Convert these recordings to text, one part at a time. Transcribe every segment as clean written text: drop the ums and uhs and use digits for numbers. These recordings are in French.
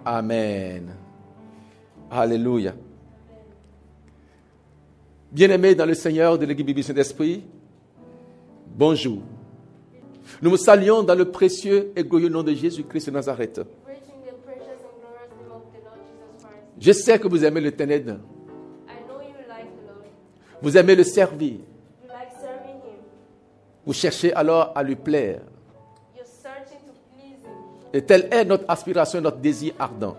Amen. Alléluia. Bien-aimés dans le Seigneur de l'Église biblique Saint-Esprit, bonjour. Nous vous saluons dans le précieux et glorieux nom de Jésus-Christ de Nazareth. Je sais que vous aimez l'Éternel. Vous aimez le servir. Vous cherchez alors à lui plaire. Et telle est notre aspiration, notre désir ardent.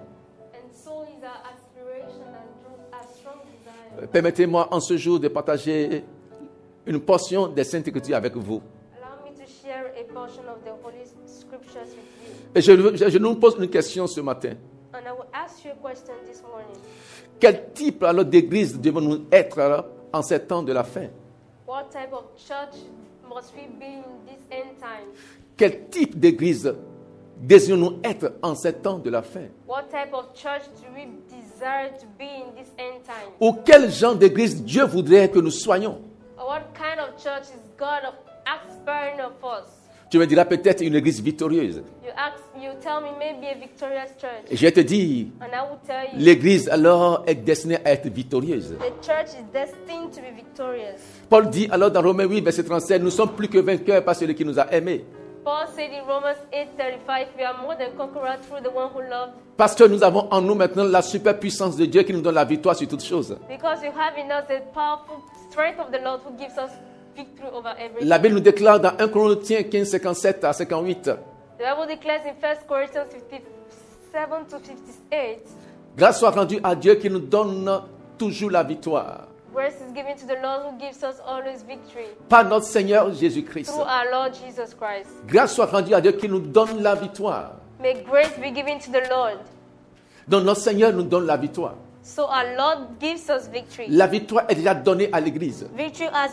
Permettez-moi en ce jour de partager une portion des Saintes Écritures avec vous. Et je nous pose une question ce matin. Quel type alors d'église devons-nous être alors, en ces temps de la fin? Quel type d'église désirons-nous être en ces temps de la fin? Ou quel genre d'église Dieu voudrait que nous soyons? Tu me diras peut-être une église victorieuse. Et je vais te dire, l'église alors est destinée à être victorieuse. Paul dit alors dans Romains 8, verset 37, nous sommes plus que vainqueurs par celui qui nous a aimés. Paul said in Romans 8:35, we are more than conquerors through the one who loved. Parce que nous avons en nous maintenant la superpuissance de Dieu qui nous donne la victoire sur toutes choses. Because we have in us the powerful strength of the Lord who gives us victory over everything. La Bible nous déclare dans 1 Corinthiens 15, 57 à 58. The Bible declares in 1 Corinthians 57 to 58. Grâce soit rendue à Dieu qui nous donne toujours la victoire. Grace is given to the Lord who gives us always victory. Par notre Seigneur Jésus-Christ. Through our Lord Jesus Christ. Grâce soit rendue à Dieu qui nous donne la victoire. May grace be given to the Lord. Donc notre Seigneur nous donne la victoire. So our Lord gives us victory. La victoire est déjà donnée à l'Église. Victory has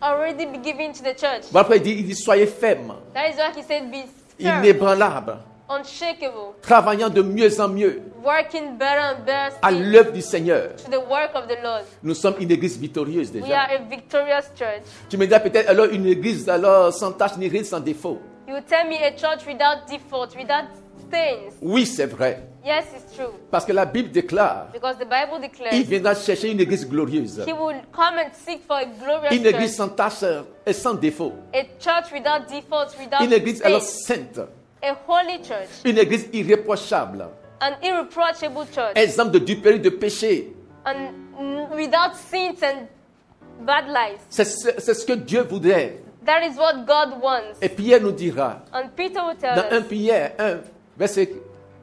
already been given to the church. Après il dit soyez fermes. That is why he said be firm. Inébranlables. Unshakable. Travaillant de mieux en mieux. Working better and better à l'œuvre du Seigneur. To the work of the Lord. Nous sommes une église victorieuse déjà. We are a victorious church. Tu me dis peut-être alors une église alors sans tache ni ride, sans défaut. You tell me a church without default, without stains. Oui, c'est vrai. Yes, it's true. Parce que la Bible déclare. Because the Bible declares. Il viendra chercher une église glorieuse. He will come and seek for a glorious une église sans tache et sans défaut. A church without default, without une église stains. Alors sainte. A holy church. Une église irréprochable. An irreproachable church. Exempt de duperie, de péché. And without sins and bad lies. C'est ce que Dieu voudrait. That is what God wants. Et Pierre nous dira. And Peter will tell dans us. 1 Pierre 1, verset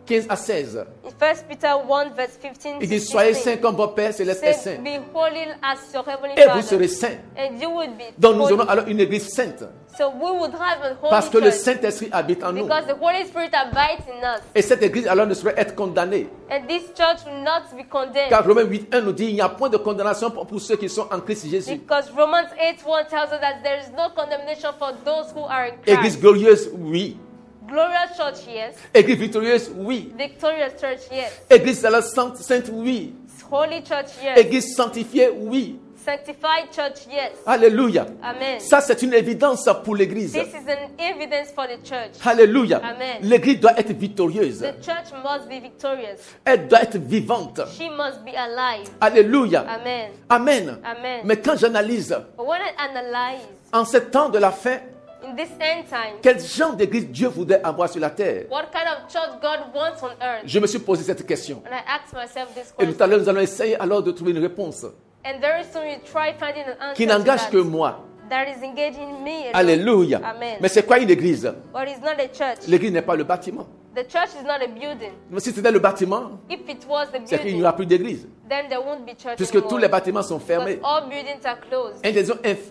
15 à 16. In 1 Peter 1, verse 15 Il dit soyez saints comme votre Père céleste est saint. Be holy as your heavenly Et Father. vous serez saints. And you will be Donc nous holy. aurons alors une église sainte. So we would have a holy Parce que le church. Saint-Esprit habite en nous. Because the Holy Spirit abides in us. Et cette église alors ne saurait être condamnée. And this church will not be condemned. Car Romains 8.1 nous dit il n'y a point de condamnation pour ceux qui sont en Christ Jésus. Because Romans 8:1 tells us that there is no condemnation for those who are in Christ. Église glorieuse, oui. Glorious church, yes. Église victorieuse, oui. Victorious church, yes. Église alors sainte, oui. Holy church, yes. Église sanctifiée, oui. Sanctified church, yes. Alléluia. Amen. Ça, c'est une évidence pour l'église. This is an evidence for the church. Alléluia. Amen. L'église doit être victorieuse. The church must be victorious. Elle doit être vivante. She must be alive. Alléluia. Amen. Amen. Amen. Mais quand j'analyse, But when I analyze, en ce temps de la fin, in this end time, quel genre d'église Dieu voudrait avoir sur la terre? what kind of church God wants on earth? Je me suis posé cette question. And I asked myself this Et tout question. à l'heure, nous allons essayer alors de trouver une réponse And very soon we try finding an answer qui to n'engage that. que moi. That is engaging me alone. Alléluia. Amen. Mais c'est quoi une église? But it's not a church. L'église n'est pas le bâtiment. The church is not a building. Mais si c'était le bâtiment, If it was the c'est qu'il n'y building, aura plus d'église. then there won't be church Puisque anymore. tous les bâtiments sont fermés. Because all buildings are closed.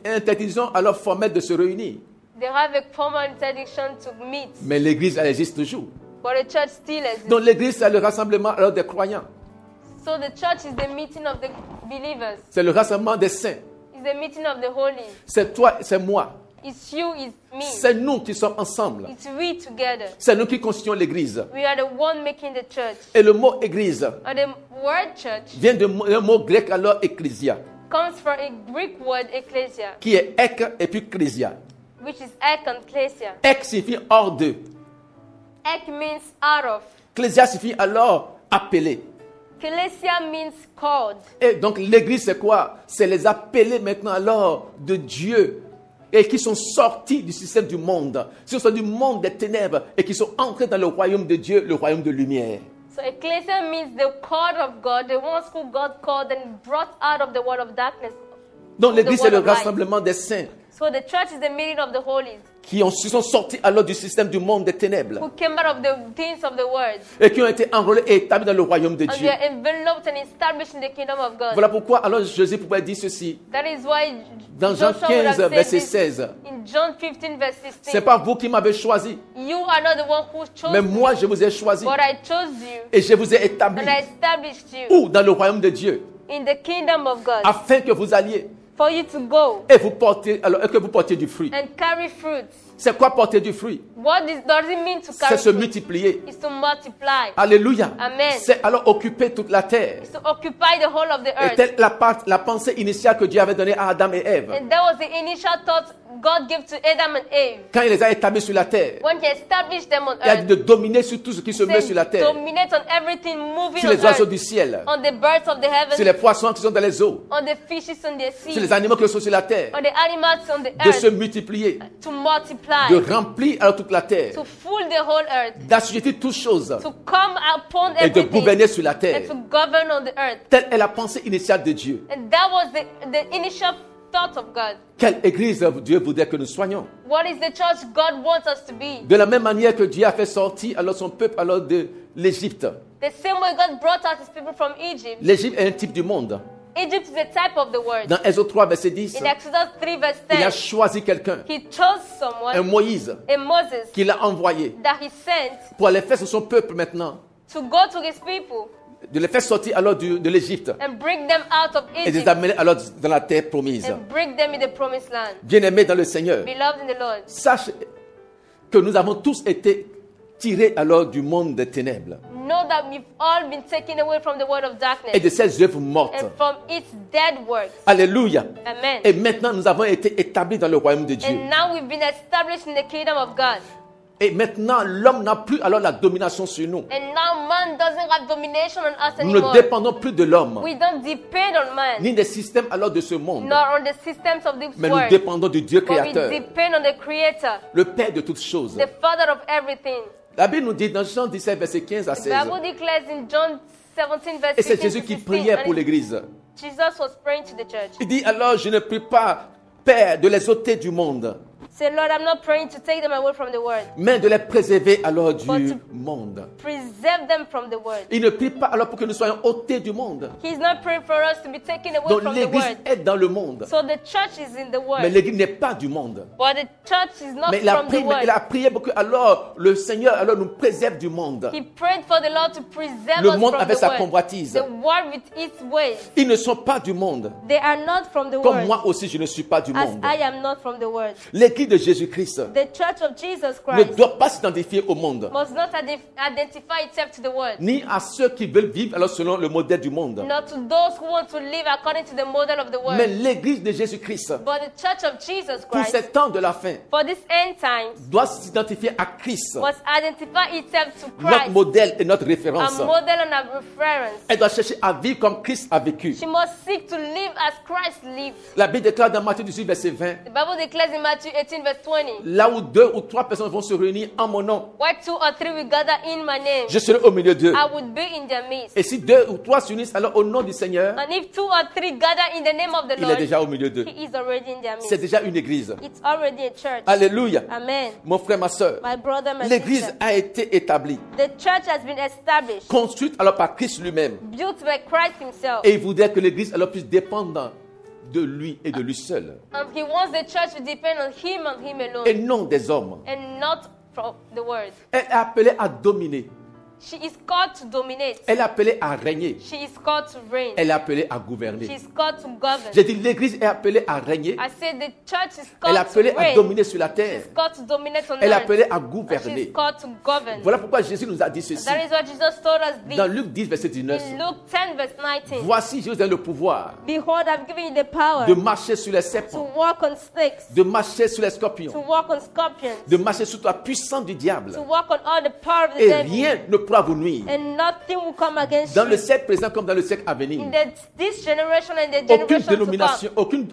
Interdiction alors formelle de se réunir. They have a formal interdiction to meet. Mais l'église, elle existe toujours. But the church still exists. Donc l'église, c'est le rassemblement alors des croyants. So the church is the meeting of the believers. C'est le rassemblement des saints. It's the meeting of the holy. C'est toi, c'est moi. It's you, it's me. C'est nous qui sommes ensemble. It's we together. C'est nous qui constituons l'église. We are the one making the church. Et le mot église And the word church vient d'un mot grec alors ecclesia, comes from a Greek word ecclesia, qui est ek et puis ecclesia. which is ek and ecclesia. Ek signifie hors d'eux. Ek means out of. Ecclésia signifie alors appelé. Ecclesia means called. Et donc l'église c'est quoi? C'est les appelés maintenant alors de Dieu et qui sont sortis du système du monde, qui sont du monde des ténèbres et qui sont entrés dans le royaume de Dieu, le royaume de lumière. So ecclesia means the called of God, the ones who God called and brought out of the world of darkness. Donc l'église c'est le world of light. rassemblement des saints So the church is the meeting of the holies, qui sont sortis alors du système du monde des ténèbres who came out of the things of the world, et qui ont été enrôlés et établis dans le royaume de and they Dieu. are enveloped and established in the kingdom of God. Voilà pourquoi alors Jésus pouvait dire ceci That is why dans Jean Joshua would 15 have said verset this 16. in John 15 verse C'est 16. pas vous qui m'avez choisi, You are not the one who chose mais me, moi je vous ai choisi but I chose you et je vous ai établi and I established you où dans le royaume de Dieu in the kingdom of God afin que vous alliez for you to go et vous portez alors et que vous portiez du fruit. and carry fruits. C'est quoi porter du fruit? Does it mean to C'est carry se fruit? multiplier. It's to multiply. Alléluia. Amen. C'est alors occuper toute la terre. It's to occupy the whole of the Et earth. telle la pensée initiale que Dieu avait donnée à Adam et Ève. And that was the initial thought God gave to Adam and Eve Quand il les a établis sur la terre, when He established them on il a dit earth. de dominer sur tout ce qui se meut sur la Say, terre. dominate on everything moving Sur on les oiseaux earth, du ciel, on the birds of the sur heavens, les poissons qui sont dans les eaux, on the fishes on the sur sea, les animaux qui sont sur la terre. on the animals on the De se earth, multiplier, to multiply, de remplir alors toute la terre, to fill the whole earth, d'assujettir toutes choses to come upon et de everything, gouverner sur la and terre. to govern on the earth. Telle est la pensée initiale de Dieu. And that was the initial thought of God. Quelle église Dieu voudrait que nous soyons? What is the church God wants us to be? De la même manière que Dieu a fait sortir alors son peuple alors de l'Égypte. The same way God brought out His people from Egypt. L'Égypte est un type du monde. Egypt is a type of the world. Dans Exode 3, verset 10, In Exodus 3 verse il a 10, choisi quelqu'un, He chose un someone, Moïse, a Moses, qu'il a envoyé that He sent pour aller faire sur son peuple maintenant, to go to His people de les faire sortir alors de l'Égypte and bring them out of et de les Egypt amener alors dans la terre promise. and bring them in the promised land. Bien-aimés dans le Seigneur, Beloved in the Lord, sache que nous avons tous été tirés alors du monde des ténèbres know that we've all been taken away from the world of et darkness de ces œuvres mortes. and from its dead works. Alléluia. Amen. Et maintenant, nous avons été établis dans le royaume de Dieu. And now we've been established in the kingdom of God. Et maintenant, l'homme n'a plus alors la domination sur nous. And now man doesn't have domination on us Nous ne anymore. dépendons plus de l'homme, We don't depend on man, ni des systèmes alors de ce monde, nor on the systems of this mais nous world, dépendons du Dieu but we créateur, depend on the Creator, le Père de toutes choses. the Father of everything. La Bible nous dit dans Jean 17, verset 15 à The 16, Bible declares in John 17 verse et c'est 15 Jésus to qui 16, priait and pour l'Église. Jesus was praying to the church. Il dit alors, je ne prie pas, Père, de les ôter du monde, Say, Lord, I'm not praying to take them away from the world, mais de les préserver alors du But to- monde. preserve them from the world. Il ne prie pas alors pour que nous soyons ôtés du monde. He's not praying for us to be taken away Donc from the l'Église world. est dans le monde, So the church is in the mais world, l'Église n'est pas du monde. but the church is not Mais il a from the prié, mais il world. a prié pour que alors le Seigneur alors nous préserve du monde. He prayed for the Lord to preserve Le us monde from avec the sa world. convoitise. The world with its ways. Ils ne sont pas du monde, They are not from the comme world, moi aussi je ne suis pas du as monde. I am not from the world. L'Église de Jésus-Christ The church of Jesus ne Christ doit pas s'identifier au monde, must not identify itself to the world, ni à ceux qui veulent vivre alors selon le modèle du monde. not to those who want to live according to the model of the world. Mais l'Église de Jésus-Christ, But the church of Jesus pour Christ, ces temps de la fin, for this end times, doit s'identifier à Christ, must identify itself to notre Christ, modèle et notre a référence. model and a reference. Elle doit chercher à vivre comme Christ a vécu. She must seek to live as Christ lived. La Bible déclare dans Matthieu 18, verset 20, The Bible declares in Matthew 18 verse 20, là où 2 ou 3 personnes vont se réunir en mon nom, where 2 or 3 will gather in my name, je serai au milieu d'eux. I would be in their midst. Et si 2 ou 3 s'unissent alors au nom du Seigneur, And if 2 or 3 gather in the name of the il est Lord, déjà au milieu d'eux. He is already in their C'est midst. déjà une église. It's already a church. Alléluia. Amen. Mon frère, ma soeur, My brother, my l'église sister. a été établie, The church has been established, construite alors par Christ lui-même. built by Christ Himself. Et il voudrait que l'église alors puisse dépendre de lui et de lui seul. He wants the church to depend on Him and Him alone, Et non des hommes. and not from the world. Elle est appelée à dominer. She is called to dominate. Elle est appelée à régner. She is called to reign. Elle est appelée à She gouverner. is called to govern. J'ai dit l'église est appelée à régner. I said the church is Elle est called to appelée à reign. dominer sur la terre. She's called to dominate on Elle est earth. appelée à And she's gouverner. called to govern. Voilà pourquoi Jésus nous a dit ceci. That is what Jesus told us this. Dans Luc 10, verset 19. In Luke 10 verse 19. Voici, je vous donne le pouvoir Behold, I've given you the power de marcher sur les to serpents, walk on snakes, de marcher sur les to scorpions, walk on scorpions, de marcher sous la puissance du diable. to walk on all the power of the Et devil. rien ne pourra vous nuire. and nothing will come against Dans le you. siècle présent comme dans le siècle à venir. In this generation and the Aucune generation to dénomination,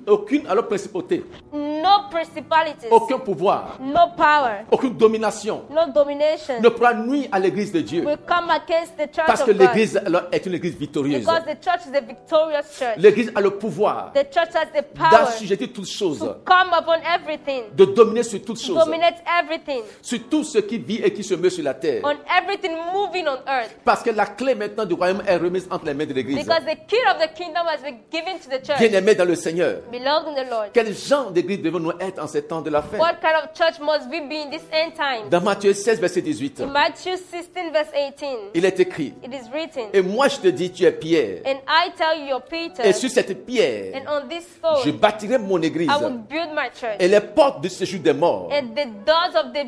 aucune alors principauté, come, no principalities, aucun pouvoir, no power, aucune domination no domination ne pourra nuire à l'église de Dieu. will come against the church Parce que of God. l'église alors est une église victorieuse. Because the church is a victorious church. L'église a le pouvoir The church has the power d'assujettir toutes choses, to come upon everything, de dominer sur toutes choses, dominate everything, sur tout ce qui vit et qui se meut sur la terre. on everything moving on earth. Parce que la clé maintenant du royaume est remise entre les mains de l'église. Because the key of the kingdom has been given to the church. Bien-aimés dans le Seigneur, Beloved in the Lord. quel genre d'église devons-nous être en ces temps de la fin? What kind of church must we be in this end time? Dans Matthieu 16, verset 18, In Matthew 16, verse 18, il est écrit, it is written, et moi je te dis, tu es Pierre, and I tell you, you're Peter, et sur cette pierre, and on this je stone bâtirai mon église, I will build my church, et les portes du séjour des morts and the doors of the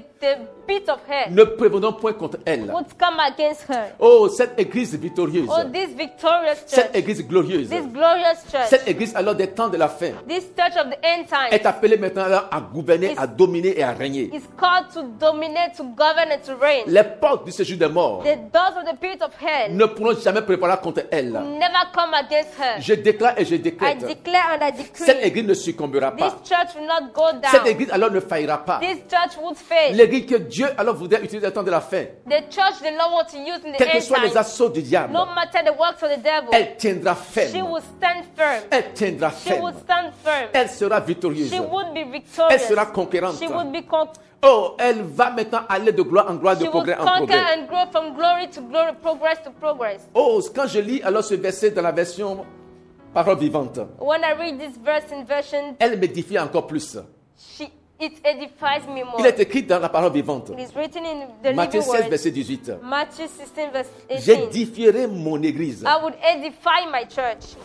pit of hell ne prévaudront point contre elle. would come against her. Oh, cette église victorieuse, Oh, this victorious cette church, église glorieuse, this glorious church, cette église alors des temps de la fin this church of the end est time appelée maintenant alors à gouverner, à dominer et à régner. is called to dominate, to govern, and to reign. Les portes du séjour des morts The doors of the pit of hell ne pourront jamais prévaloir contre elle. never come against her. Je déclare et je I décrète, declare and I cette decree, église ne succombera this pas. church will not go Cette down. église alors ne faillira pas. This church would fail. L'église que Dieu alors voudrait utiliser au temps de la fin, The church the Lord wants to use in the quels que end soient les time, assauts du diable, no matter the works of the devil, elle tiendra she ferme. will stand firm. Elle tiendra She will ferme. stand firm. Elle sera victorieuse. She would be Elle victorious. sera conquérante. She would be Oh, elle va maintenant aller de gloire en gloire, de she will progrès en conquer progrès. and grow from glory to glory, progress to progress. Oh, quand je lis alors ce verset dans la version parole vivante, When I read this verse in version, elle m'édifie encore plus. it edifies me more. Il est écrit dans la parole vivante, It is written in the Matthieu living 16, word, verset 18. Matthew 16, verse 18. J'édifierai mon église, I would edify my church,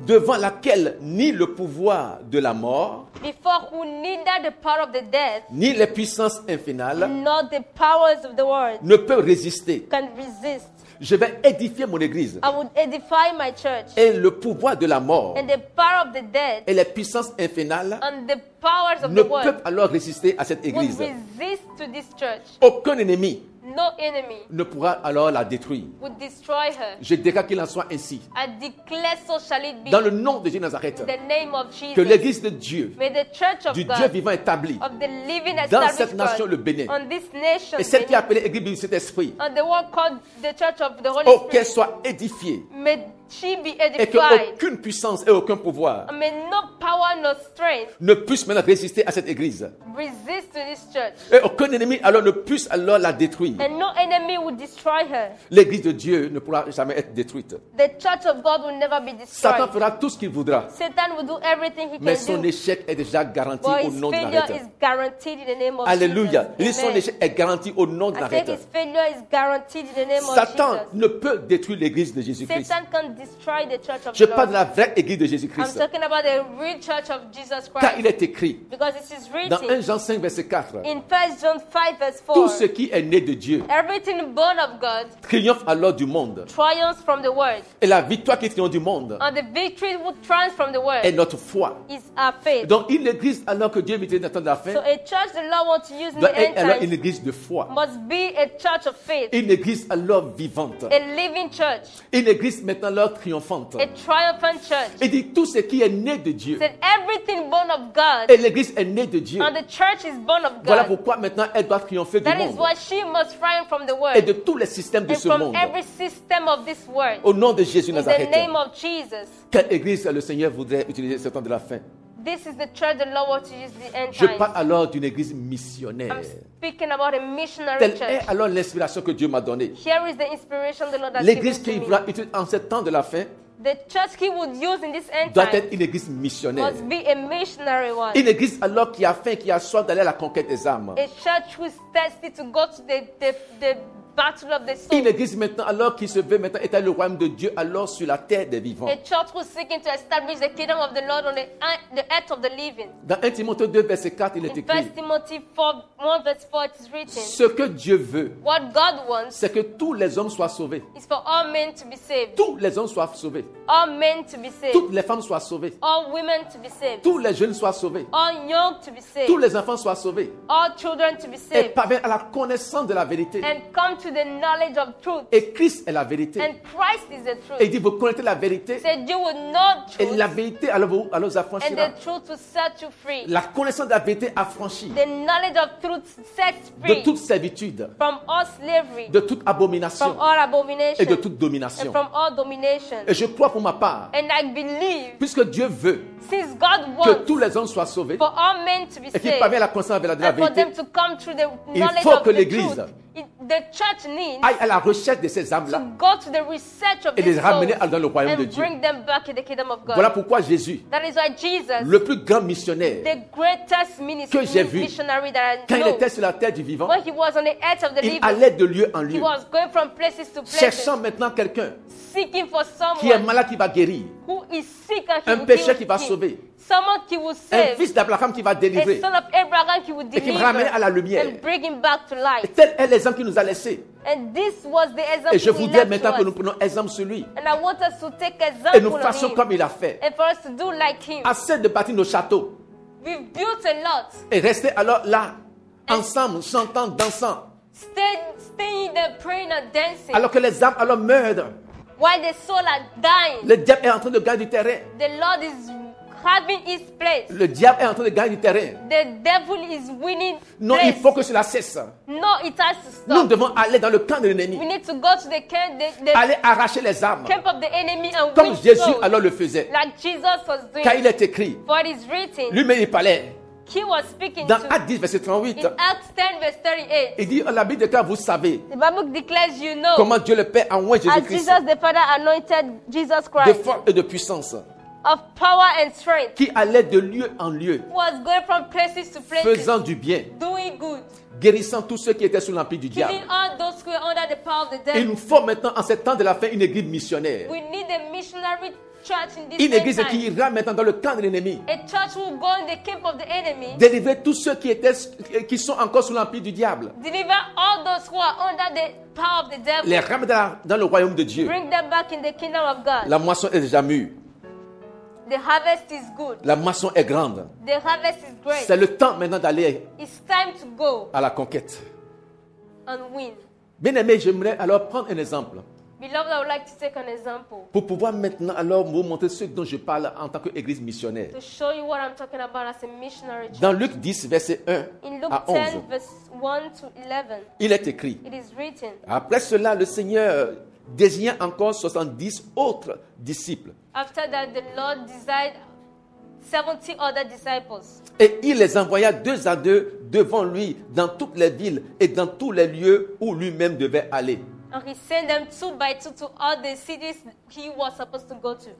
devant laquelle ni le pouvoir de la mort, before who neither the power of the death ni les puissances infernales nor the powers of the world ne peuvent résister. can resist. Je vais édifier mon église. I would edify my church, Et le pouvoir de la mort and the power of the dead et les puissances infernales and the powers of ne the world peuvent alors résister à cette would église. resist to this church. Aucun ennemi No enemy ne pourra alors la détruire. would destroy her. Je déclare qu'il en soit ainsi. I declare so shall it be. Dans le nom de Jésus de Nazareth, In the name of que Jesus. l'église de Dieu, May the church of du Dieu God, vivant établi, of the living dans established cette nation, God, le Bénin, on this nation, et celle qui est Benin, appelée Église du Saint-Esprit, on the one called the church of the Holy oh, qu'elle Spirit, soit édifiée may she be et edified. qu'aucune puissance et aucun pouvoir And may no power nor strength ne puisse maintenant résister à cette église. resist to this church. Et aucun ennemi alors ne puisse alors la détruire. And no enemy will destroy her. L'église de Dieu ne pourra jamais être détruite. The church of God will never be Satan destroyed. fera tout ce qu'il voudra, Satan will do everything he mais can son do. échec est déjà garanti But au his nom de failure Nazareth. is guaranteed in the name of Alléluia. Il dit Jesus. son Amen. échec est garanti au nom de I said Nazareth. his failure is guaranteed in the name of Satan Jesus. ne peut détruire l'église de Jésus-Christ. Satan can destroy the church of Je the parle de Lord. la vraie église de I'm Jésus-Christ. talking about the real church of Jesus Car il Christ. est écrit Because it is dans 1 written Jean 5, verset 4, in 1 John 5 verse tout 4. ce qui est né de Dieu Everything born of God triomphe alors du monde. triumphs from the world. Et la victoire qui triomphe du monde And the victory would triumph from the est world notre foi. is our faith. Donc une église alors que Dieu veut utiliser dans le temps de la fin So a church the Lord wants to use in doit the être end alors une times église de foi. must be a church of faith, Une église alors vivante. a living church, Une église maintenant alors triomphante. a triumphant church. Il dit tout ce qui est né de Dieu. Said everything born of God Et l'église est née de Dieu. and the church is born of Voilà God. pourquoi maintenant elle doit triompher du That is monde why she must triumph from the et world de tous les systèmes de and ce from monde. every system of this world. Au nom de Jésus de In the Nazareth. name of Jesus. Quelle église le Seigneur voudrait utiliser ce temps de la fin? This is the church the Lord wants to use the end Je parle times. alors d'une église missionnaire. I'm speaking about a missionary Telle est church. alors l'inspiration que Dieu m'a donnée. Here is the inspiration the Lord has L'église given qu'il to voudra me. utiliser en ce temps de la fin The church he would use in this end doit time être une église missionnaire. must be a missionary one. Une église alors qui a faim, qui a soif d'aller à la conquête des âmes. A church who is thirsty to go to the battle of the Une soul. église maintenant alors qui se veut maintenant établir le royaume de Dieu alors sur la terre des vivants. A church who is seeking to establish the kingdom of the Lord on the earth of the living. Dans 1 Timothée 2 verset 4 il est In 1 écrit Timothy 4, 1 verse 4 it is written, ce que Dieu veut what God wants c'est que tous les hommes soient sauvés. is for all men to be saved, Tous les hommes soient sauvés. all men to be saved, Toutes les femmes soient sauvées. all women to be saved, Tous les jeunes soient sauvés. all young to be Tous saved, les enfants soient sauvés. all children to be Et saved, parviennent à la connaissance de la vérité. and come to to the knowledge of truth. Et Christ est la vérité. And Christ is the truth. Et il dit, vous connaissez la vérité. He said, you will know Et truth, la vérité, alors vous and affranchira. the truth will set you free. La connaissance de la vérité affranchit The knowledge of truth sets de free toute servitude, from all slavery, de toute abomination from all et de abomination, toute and domination. from all domination. Et je crois pour ma part, And I believe, puisque Dieu veut since God que wants tous les hommes soient sauvés for all men to be et qu'ils saved, parviennent à la connaissance de la and for vérité, them to come through the il knowledge faut of que the l'Église truth, the church needs aille à la recherche de ces to âmes-là go to the research of et les these ramener souls dans le royaume de and Dieu. bring them back in the kingdom of God. Voilà pourquoi Jésus, That is why Jesus, le plus grand missionnaire, the greatest que j'ai vu, missionary that I quand il know, était sur la terre du vivant, when he was on the earth of the il living, allait de lieu en he lieu, was going from places to places, cherchant maintenant quelqu'un seeking for qui est someone malade qui va guérir, who is sick and he un will pécheur heal qui va him. sauver, Someone he will un save, fils d'Abraham qui va a délivrer son of Abraham he will et qui va ramener à la deliver lumière. and bring him back to Et life. tel est l'exemple qu'il nous a laissé. And this was the example Et je he voudrais left maintenant que to nous us. prenons exemple sur lui And I want us to take et nous example on fassions him comme il a fait. and for us to do like him. Assez de bâtir nos châteaux We've built a lot. et rester alors là, ensemble, chantant, dansant, Staying there praying and dancing alors que les âmes alors meurent. while the soul are dying. Le diable est en train de gagner du terrain. The Lord is having his place. Le diable est en train de gagner du terrain. The devil is winning Non, place. il faut que cela cesse. No, it has to Nous stop. devons aller dans le camp de We l'ennemi, need to go to the aller arracher les âmes, camp of the enemy and comme win Jésus souls, alors le faisait. like Jesus was doing. Car il est écrit, For it is written, lui-même il parlait. he was speaking Dans to Actes 10, verset 38, in Acts 10 verse 38. il dit, la Bible déclare, vous savez The Bible declares, you know, comment Dieu le Père a oint as Jésus-Christ Jesus the Father anointed Jesus de Christ force et de puissance, of power and strength, qui allait de lieu en lieu, who was going from places to places, faisant du bien, doing good, guérissant tous ceux qui étaient sous l'empire du diable. killing all those who are under the power of the Il devil. nous faut maintenant, en ce temps de la fin, une église missionnaire. We need a missionary church in this Une église end qui time. ira maintenant dans le camp de l'ennemi, A church who will go in the camp of the enemy, délivrer tous ceux qui sont encore sous l'empire du diable, deliver all those who are under the power of the devil, les ramener dans le royaume de Dieu. bring them back in the kingdom of God. La moisson est déjà mûre, The harvest is good. la moisson est grande. The harvest is great. C'est le temps maintenant d'aller It's time to go à la conquête. and win. Bien aimé, j'aimerais alors prendre un exemple Beloved, I would like to take an example pour pouvoir maintenant alors vous montrer ce dont je parle en tant qu'église missionnaire. to show you what I'm talking about as a missionary church. Dans Luc 10, verset 1 In Luke à 10, 11, verse 1 to 11, il est écrit, it is written, après cela, le Seigneur désigna encore 70 autres disciples after that the Lord desired 70 other disciples. et il les envoya 2 à 2 devant lui dans toutes les villes et dans tous les lieux où lui-même devait aller. And he sent them 2 by 2 to all the cities he was supposed to go to.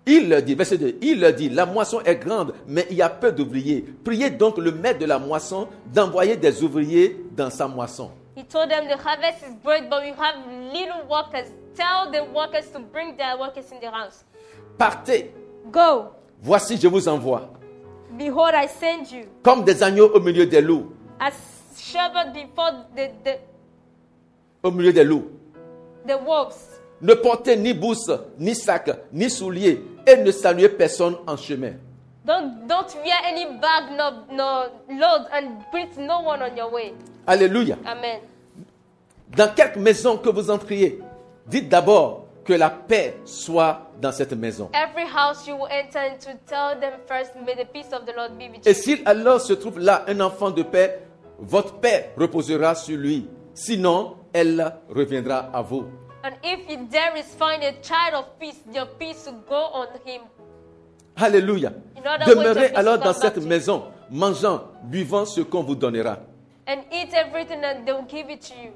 Il leur dit, verset 2, il leur dit, la moisson est grande, mais il y a peu d'ouvriers. Priez donc le maître de la moisson d'envoyer des ouvriers dans sa moisson. He told them the harvest is great, but we have little workers. Tell the workers to bring their workers in the house. Partez, Go. voici je vous envoie, Behold, I send you comme des agneaux au milieu des loups. as shepherd before Au milieu des loups. the wolves. Ne portez ni bourse, ni sac, ni souliers, et ne saluez personne en chemin. Don't wear any bag, no load, and greet no one on your way. Alléluia. Amen. Dans quelque maison que vous entriez, dites d'abord que la paix soit dans cette maison. Every house you will enter into, tell them first, may the peace of the Lord be with Et you. s'il alors se trouve là un enfant de paix, votre paix reposera sur lui. Sinon, elle reviendra à vous. And if there is find a child of peace, your peace will go on him. Alléluia. In other words, Demeurez your peace alors will dans come cette back to you. maison, mangeant, buvant ce qu'on vous donnera. And eat everything and they will give it to you.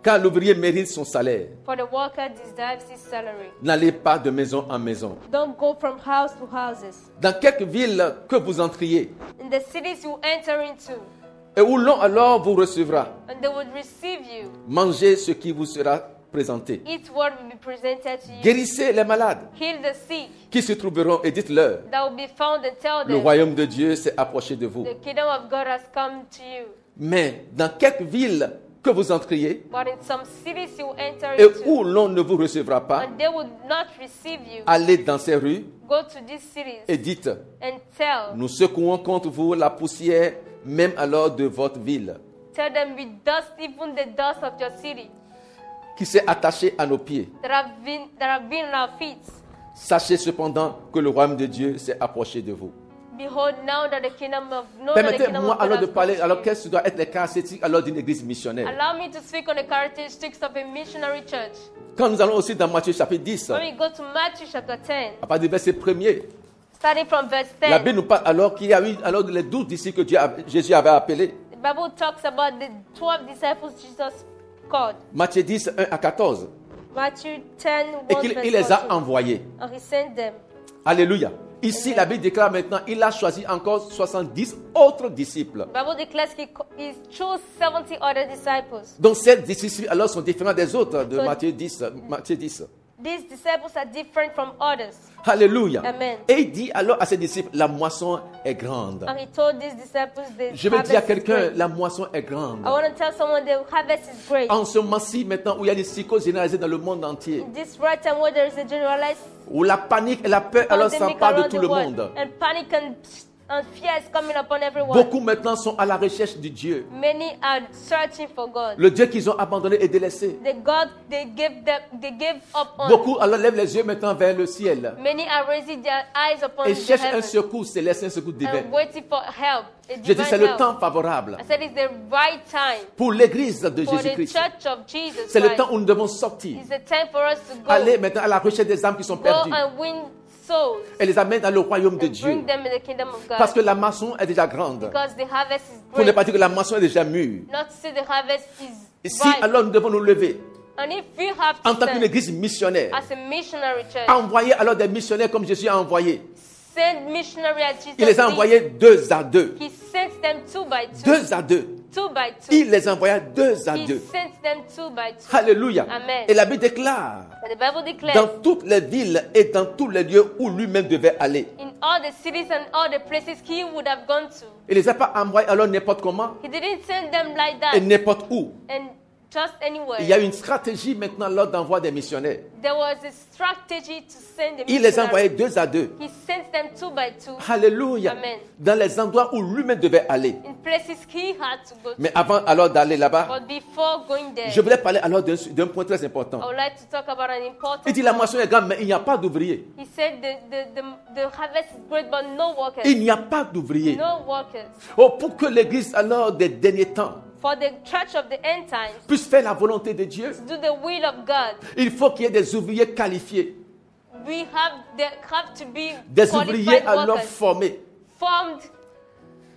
Car l'ouvrier mérite son salaire. For the worker deserves his salary. N'allez pas de maison en maison. Don't go from house to houses. Dans quelque ville que vous entriez, In the cities you enter into, et où l'on alors vous recevra, and they would receive you. mangez ce qui vous sera présenté. Eat what will be presented to you. Guérissez les malades Heal the sick qui se trouveront et dites-leur, that will be found, and tell le them royaume de Dieu s'est approché de vous. the kingdom of God has come to you. Mais dans quelque ville que vous entriez, But in some cities you enter et into, où l'on ne vous recevra pas, and they would not receive you, allez dans ces rues go to these cities et dites, and tell. nous secouons contre vous la poussière, même alors de votre ville. Tell them we dust even the dust of your city. qui s'est attaché à nos pieds. that have been on our feet. Sachez cependant que le royaume de Dieu s'est approché de vous. Behold, now that the kingdom of Permettez-moi God alors de has parler, come to alors you. quelles doivent être les caractéristiques alors d'une église missionnaire. Allow me to speak on the characteristics of a missionary church. Quand nous allons aussi dans Matthieu chapitre 10, When we go to Matthew chapter 10, à partir du verset 1er, starting from verse la 10, Bible nous parle alors qu'il y a eu alors les 12 disciples que Jésus avait appelés. the Bible talks about the 12 disciples Jesus called. Matthieu 10, 1 à 14. Matthew 10, 1 Et qu'il verse il les a 14. envoyés. And he sent them. Alléluia. Ici, la Bible déclare maintenant, il a choisi encore 70 autres disciples. The Bible declares he chose 70 other disciples. Donc ces disciples alors sont différents des autres de So- Matthieu 10. Matthieu 10. These disciples are different from others. Alléluia. Amen. Et il dit alors à ses disciples, la moisson est grande. And he told these disciples the Je veux dire à harvest is quelqu'un, great. la moisson est grande. I want to tell someone the harvest is great. En ce moment-ci, maintenant, où il y a des psychoses généralisées dans le monde entier, In this right time where there is a generalized où la panique et la peur alors pandemic s'emparent de around tout the le world, monde, and panic and fear is coming upon everyone. beaucoup maintenant sont à la recherche de Dieu. Many are searching for God. Le Dieu qu'ils ont abandonné et délaissé. The God they gave up on. Beaucoup alors lèvent les yeux maintenant vers le ciel Many are raising their eyes upon et the cherchent un heavens secours céleste, un secours divin. and waiting for help. A Je dis, divine c'est le help. temps favorable I said it's the right time pour l'église de for the Jésus-Christ. church of Jesus C'est le Christ. temps où nous devons sortir, It's the time for us to go, aller maintenant à la recherche des âmes qui sont go perdues and win souls et les amener dans le royaume de and Dieu. bring them in the kingdom of God. Parce que la moisson est déjà grande. Because the harvest is Pour ne great. pas dire que la moisson est déjà mûre. Not to say the harvest Et is si ripe. alors nous devons nous lever And if we have en to tant qu'une send église missionnaire, as a missionary church, envoyer alors des missionnaires comme Jésus a envoyé. send missionary as Jesus Il les a did. envoyés 2 à 2. He sent them 2 by 2. 2 à 2. 2 by 2. Il les envoya 2 à He 2. sent them 2 by 2. Alléluia. Amen. Et la Bible déclare, And the Bible declares, dans toutes les villes et dans tous les lieux où lui-même devait aller. in all the cities and all the places he would have gone to, Il les a pas envoyés alors n'importe comment he didn't send them like et that n'importe où. and just anywhere. Il y a une stratégie maintenant lors d'envoi des missionnaires. There was a strategy to send the Il les a envoyés missionaries. 2 à 2. He sent them 2 by 2 Alléluia. Amen. Dans les endroits où lui-même devait aller. in places he had to go to. Mais avant alors d'aller là-bas, But before going there, je voulais parler alors d'un point très important. I would like to talk about an important Il dit la point. moisson est grande, mais il n'y a pas d'ouvriers. He said the harvest is great, but no workers. Il n'y a pas d'ouvriers. No workers. Oh, pour que l'église alors des derniers temps For the church of the end times puisse faire la volonté de Dieu, to do the will of God, il faut qu'il y ait des ouvriers qualifiés, we have to be des ouvriers qualified alors workers, formés, formed,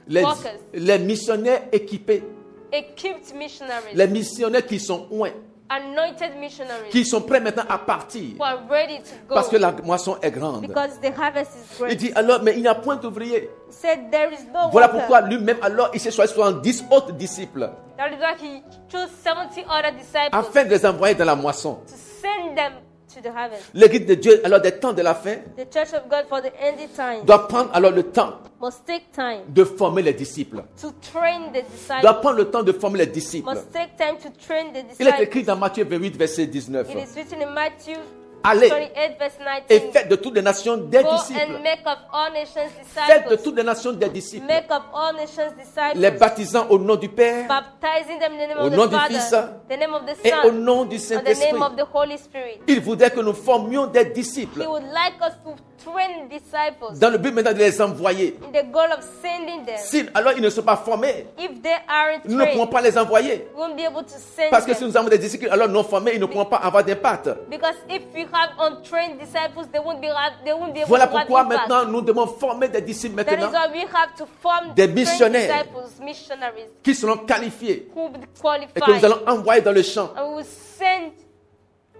workers. les missionnaires équipés, equipped missionaries, les missionnaires qui sont loin, anointed missionaries qui sont prêts maintenant à partir who are ready to go parce que la moisson est grande. because the harvest is Il great. dit alors, mais il n'y a point d'ouvriers. He said there is no Voilà worker. pourquoi lui-même alors il s'est choisi 70 autres disciples That is why he chose 70 other disciples afin de les envoyer dans la moisson. to send them to the harvest. L'église de Dieu alors des temps de la fin The church of God for the end time doit prendre alors le temps must take time de former les disciples. to train the Doit disciples. prendre le temps de former les disciples. Must take time to train the Il est disciples. écrit dans Matthieu 28, verset 19. It is written in Matthew Allez 28 verse et 19. faites de toutes les nations des Go disciples. and make of all nations Faites de disciples. toutes les nations des disciples. Make of all nations Les disciples. baptisant au nom du Père Baptizing them in the name Au of nom the du Fils Father, the name of the et au Son, nom du and the Saint-Esprit. name of the Holy Spirit. Il voudrait que nous formions des disciples He would like us to train disciples dans le but maintenant de les envoyer. in the goal of sending them. Si alors ils ne sont pas formés, If they aren't nous ne pourrons trained, pas les envoyer. we won't be able to send Parce que si them. nous avons des disciples alors non formés, ils ne pourront pas avoir d'impact. Because if we have untrained disciples, they won't be able Voilà to have pourquoi impact. maintenant nous devons former des disciples That is maintenant why we have to form Des trained missionnaires. disciples, missionaries, qui seront qualifiés who will be et que nous qualified, allons envoyer dans le champ. and we will send.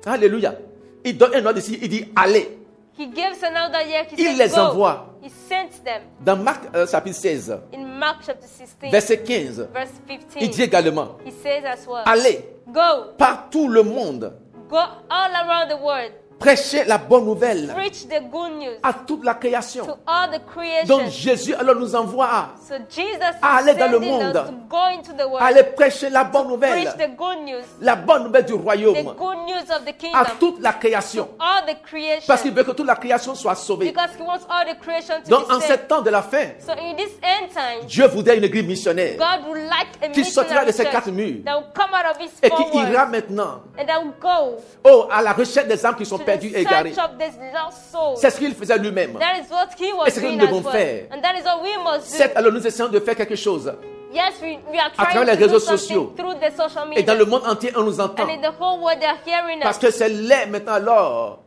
Alléluia. Il donne un ordre ici, il dit allez. He gives another year. He Il says, les go. envoie. He sent them Dans Marc chapitre 16, in Mark chapter 16, verset 15, verse il dit 15. également He says as well, allez go, par tout le monde go all around the world Prêchez la bonne nouvelle Preach the good news à toute la création. to all the Donc creation. Jésus alors nous envoie So Jesus is à aller dans le sending monde. us to go into the à world, aller prêcher la bonne preach nouvelle. the good news, La bonne nouvelle du the royaume good news of the à kingdom, toute la création. all the creation, Parce qu'il veut que toute la création soit sauvée. because he wants all the creation to Donc be en saved. ce temps de la fin, So in this end time, Dieu voudrait une église missionnaire God would like a qui sortira de missionary ces church quatre murs that will come out of his et four qui ira walls maintenant and that will go à la recherche des âmes qui sont to perdues the et égarées. search of this lost soul. C'est ce qu'il faisait lui-même. That is what he Et was c'est ce que doing nous devons as well. faire. And that is what we must do. Certes, alors nous essayons de faire quelque chose. Yes, we are travers trying les to do réseaux something sociaux. through the social Et dans media. le monde entier, on nous entend. And in the whole world, they are hearing Parce us. que c'est là maintenant alors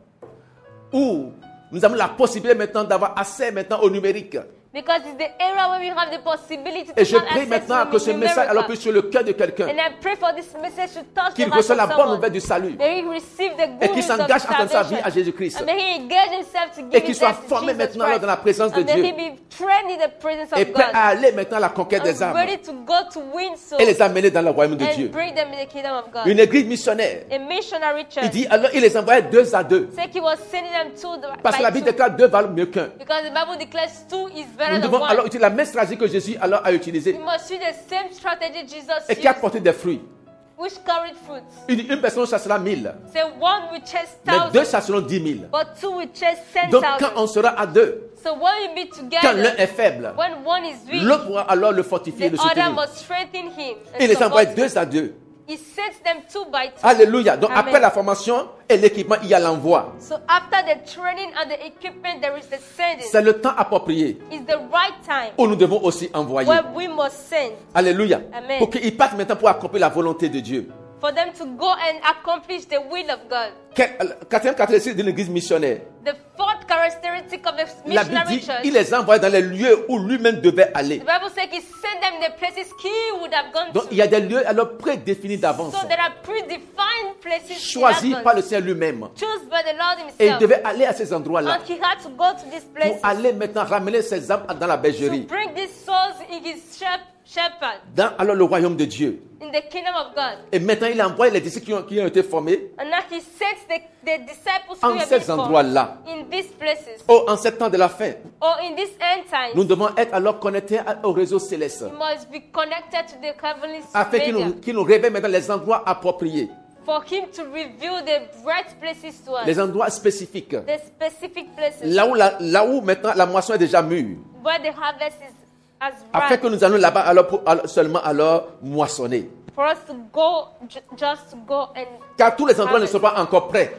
où nous avons la possibilité maintenant d'avoir accès maintenant au numérique. Because it's the era where we have the possibility to Et je have prie access maintenant to que ce the message alors numerical. puisse sur le cœur de quelqu'un, And I pray for this message to touch the qu'il heart reçoive la of bonne someone. nouvelle du salut May he receive the et good qu'il news of s'engage à donner sa vie salvation. à Jésus-Christ. And may he engage himself to Et give qu'il his soit life to formé Jesus maintenant alors Christ. dans la présence de And may Dieu he be trained in the presence et of prêt à God. aller maintenant à la conquête des And âmes ready to go to win souls et les amener dans le royaume de and Dieu. bring them in the kingdom of God. Une église missionnaire. A missionary Il church. dit alors il les envoyait 2 à 2. Say he was sending them two Parce que la by Bible two. déclare 2 valent mieux qu'un. Because the Bible declares two is better Nous than devons alors one. utiliser la même stratégie que Jésus alors a We utilisée must use the same strategy Jesus et qui a used, porté des fruits. which carried fruits. Une personne chassera 1000, Say one will chase mais 2 1,000, chasseront 10 000. but two will chase Donc quand 10,000. on sera à 2, So when we be quand l'un together, est faible, when one is weak, l'autre pourra alors le fortifier, the le other soutenir. must strengthen him. and Il les support envoie him. 2 à 2. He sets them two by two. Alléluia. Donc Amen. après la formation et l'équipement, il y a l'envoi. So after the training and the equipment, there is the sending. C'est le temps approprié It's the right time où nous devons aussi envoyer. where we must send Alléluia. Amen. Pour qu'ils partent maintenant pour accomplir la volonté de Dieu. for them to go and accomplish the will of God. Quatrième caractéristique d'une église missionnaire. The fourth characteristic of a La Bible missionary dit church. il les envoie dans les lieux où lui-même devait aller. The Bible says he sent them the places he would have gone Donc to. il y a des lieux alors prédéfinis d'avance, So there are predefined places in choisis advance, par le Seigneur lui-même. chosen by the Lord Et il himself. devait aller à ces endroits-là And he had to go to these places pour aller maintenant ramener ces âmes dans la to bergerie, bring these souls in his shepherd dans alors le royaume de Dieu. in the kingdom of God. Et maintenant il envoie les disciples qui ont été formés And now he sends the disciples en who have ces been formed endroits-là. in these places. En ces temps de la fin, Or in this end time, nous devons être alors connectés au réseau céleste we must be connected to the heavenly afin qu'il media nous révèle maintenant les endroits appropriés, for him to reveal the right places to us, les endroits spécifiques, the specific places là où maintenant la moisson est déjà mûre, where the harvest is as afin ripe, que nous allons là-bas seulement alors moissonner. for us to go, just to go and, Car tous les endroits ne sont pas encore prêts,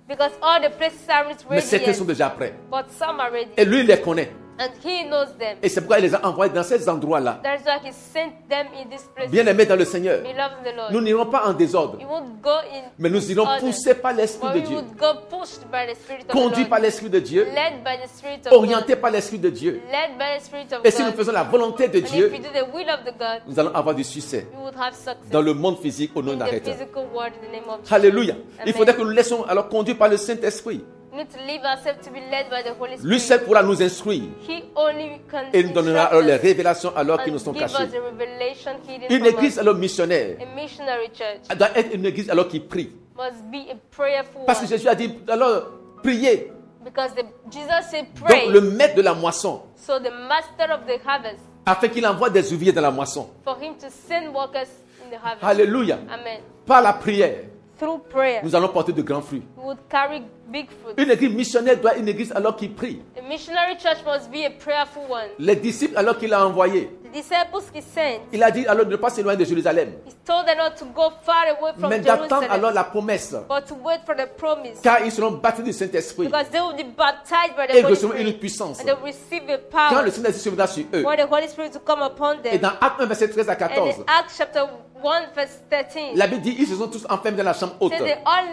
because all the places aren't mais ready certains yet, sont déjà prêts. but some are ready, Et lui, il les connaît. and he knows them. Et c'est pourquoi il les a envoyés dans ces endroits-là. That is why he sent them in this place. Bien-aimés dans le Seigneur, Beloved in the Lord. nous n'irons pas en désordre, We won't go in mais nous irons disorder, poussés par l'Esprit but de we Dieu, would go pushed by the Spirit of conduits the par Lord, l'Esprit de Dieu, led by the Spirit of orientés God, par l'Esprit de Dieu. led by the Spirit of Et si nous God. faisons la volonté de And if Dieu, we do the will of the God, nous allons avoir du succès we would have success dans le monde physique au nom in the d'arrêt. physical world in the name of Jesus. Alléluia. Il Amen. faudrait que nous laissions alors conduire par le Saint-Esprit. We need to leave ourselves to be led by the Holy Lui Spirit. seul pourra nous instruire He only can et nous donnera instruct alors les us révélations alors qui nous and sont give us cachées. the revelation hidden Une from église us. alors missionnaire A missionary church doit être une église alors qui prie. must be a prayerful Parce que one. Jésus a dit alors priez. Because Jesus said pray. Donc le maître de la moisson, So the master of the harvest, afin qu'il envoie des ouvriers dans la moisson. for him to send workers in the harvest. Alléluia. Amen. Par la prière, Through prayer, nous allons porter de grands fruits. we would carry big fruit. Une église missionnaire doit être une église alors qui prie. A missionary church must be a prayerful one. Les disciples alors qu'il a envoyés, The disciples he sent, il a dit alors de ne pas s'éloigner de Jérusalem, he told them not to go far away from mais d'attendre Jerusalem, alors la promesse, but to wait for the promise. car ils seront baptisés du Saint-Esprit Because they will be baptized by et the Holy recevront une Spirit. puissance. And they will receive a Quand power le Saint-Esprit viendra sur eux. for the Holy Spirit to come upon Et them. dans Actes 1, verset 13 à And 14, in Acts chapter 1 verse 13, la Bible dit ils se sont tous enfermés dans la chambre haute, says they all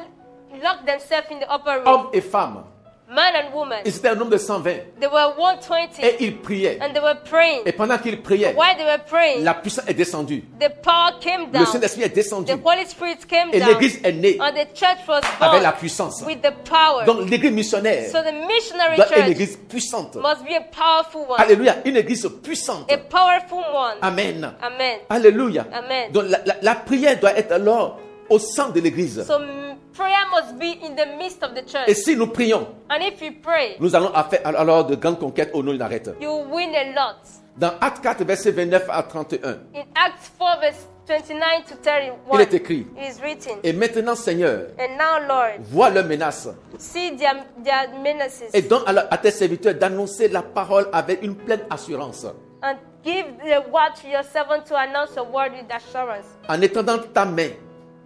locked themselves in the upper room, hommes et femmes. man and woman. Ils étaient un nombre de 120 They were 120 et ils priaient. and they were praying. Et pendant qu'ils priaient, While they were praying, la puissance est descendue. the power came Le down. Saint-Esprit est descendu. The Holy Spirit came Et down. l'église est née And the church was avec la born puissance. with the power. Donc l'église missionnaire So the missionary doit être une church église puissante. must be a powerful one. Alléluia. Une église puissante. A powerful one. Amen. Amen. Alléluia. Amen. Donc la prière doit être alors au centre de l'église. So prayer must be in the midst of the church. Et si nous prions, And if you pray, nous allons faire alors de grandes conquêtes au nom de Nazareth. you will win a lot. Dans Actes 4, verset 29 à 31, In Acts 4, verse 29 to il 31, est écrit, it is written, et maintenant Seigneur, and now, Lord, vois leurs menaces see their menaces, et donne à tes serviteurs d'annoncer la parole avec une pleine assurance, and give the word to your servant to announce your word with assurance, en étendant ta main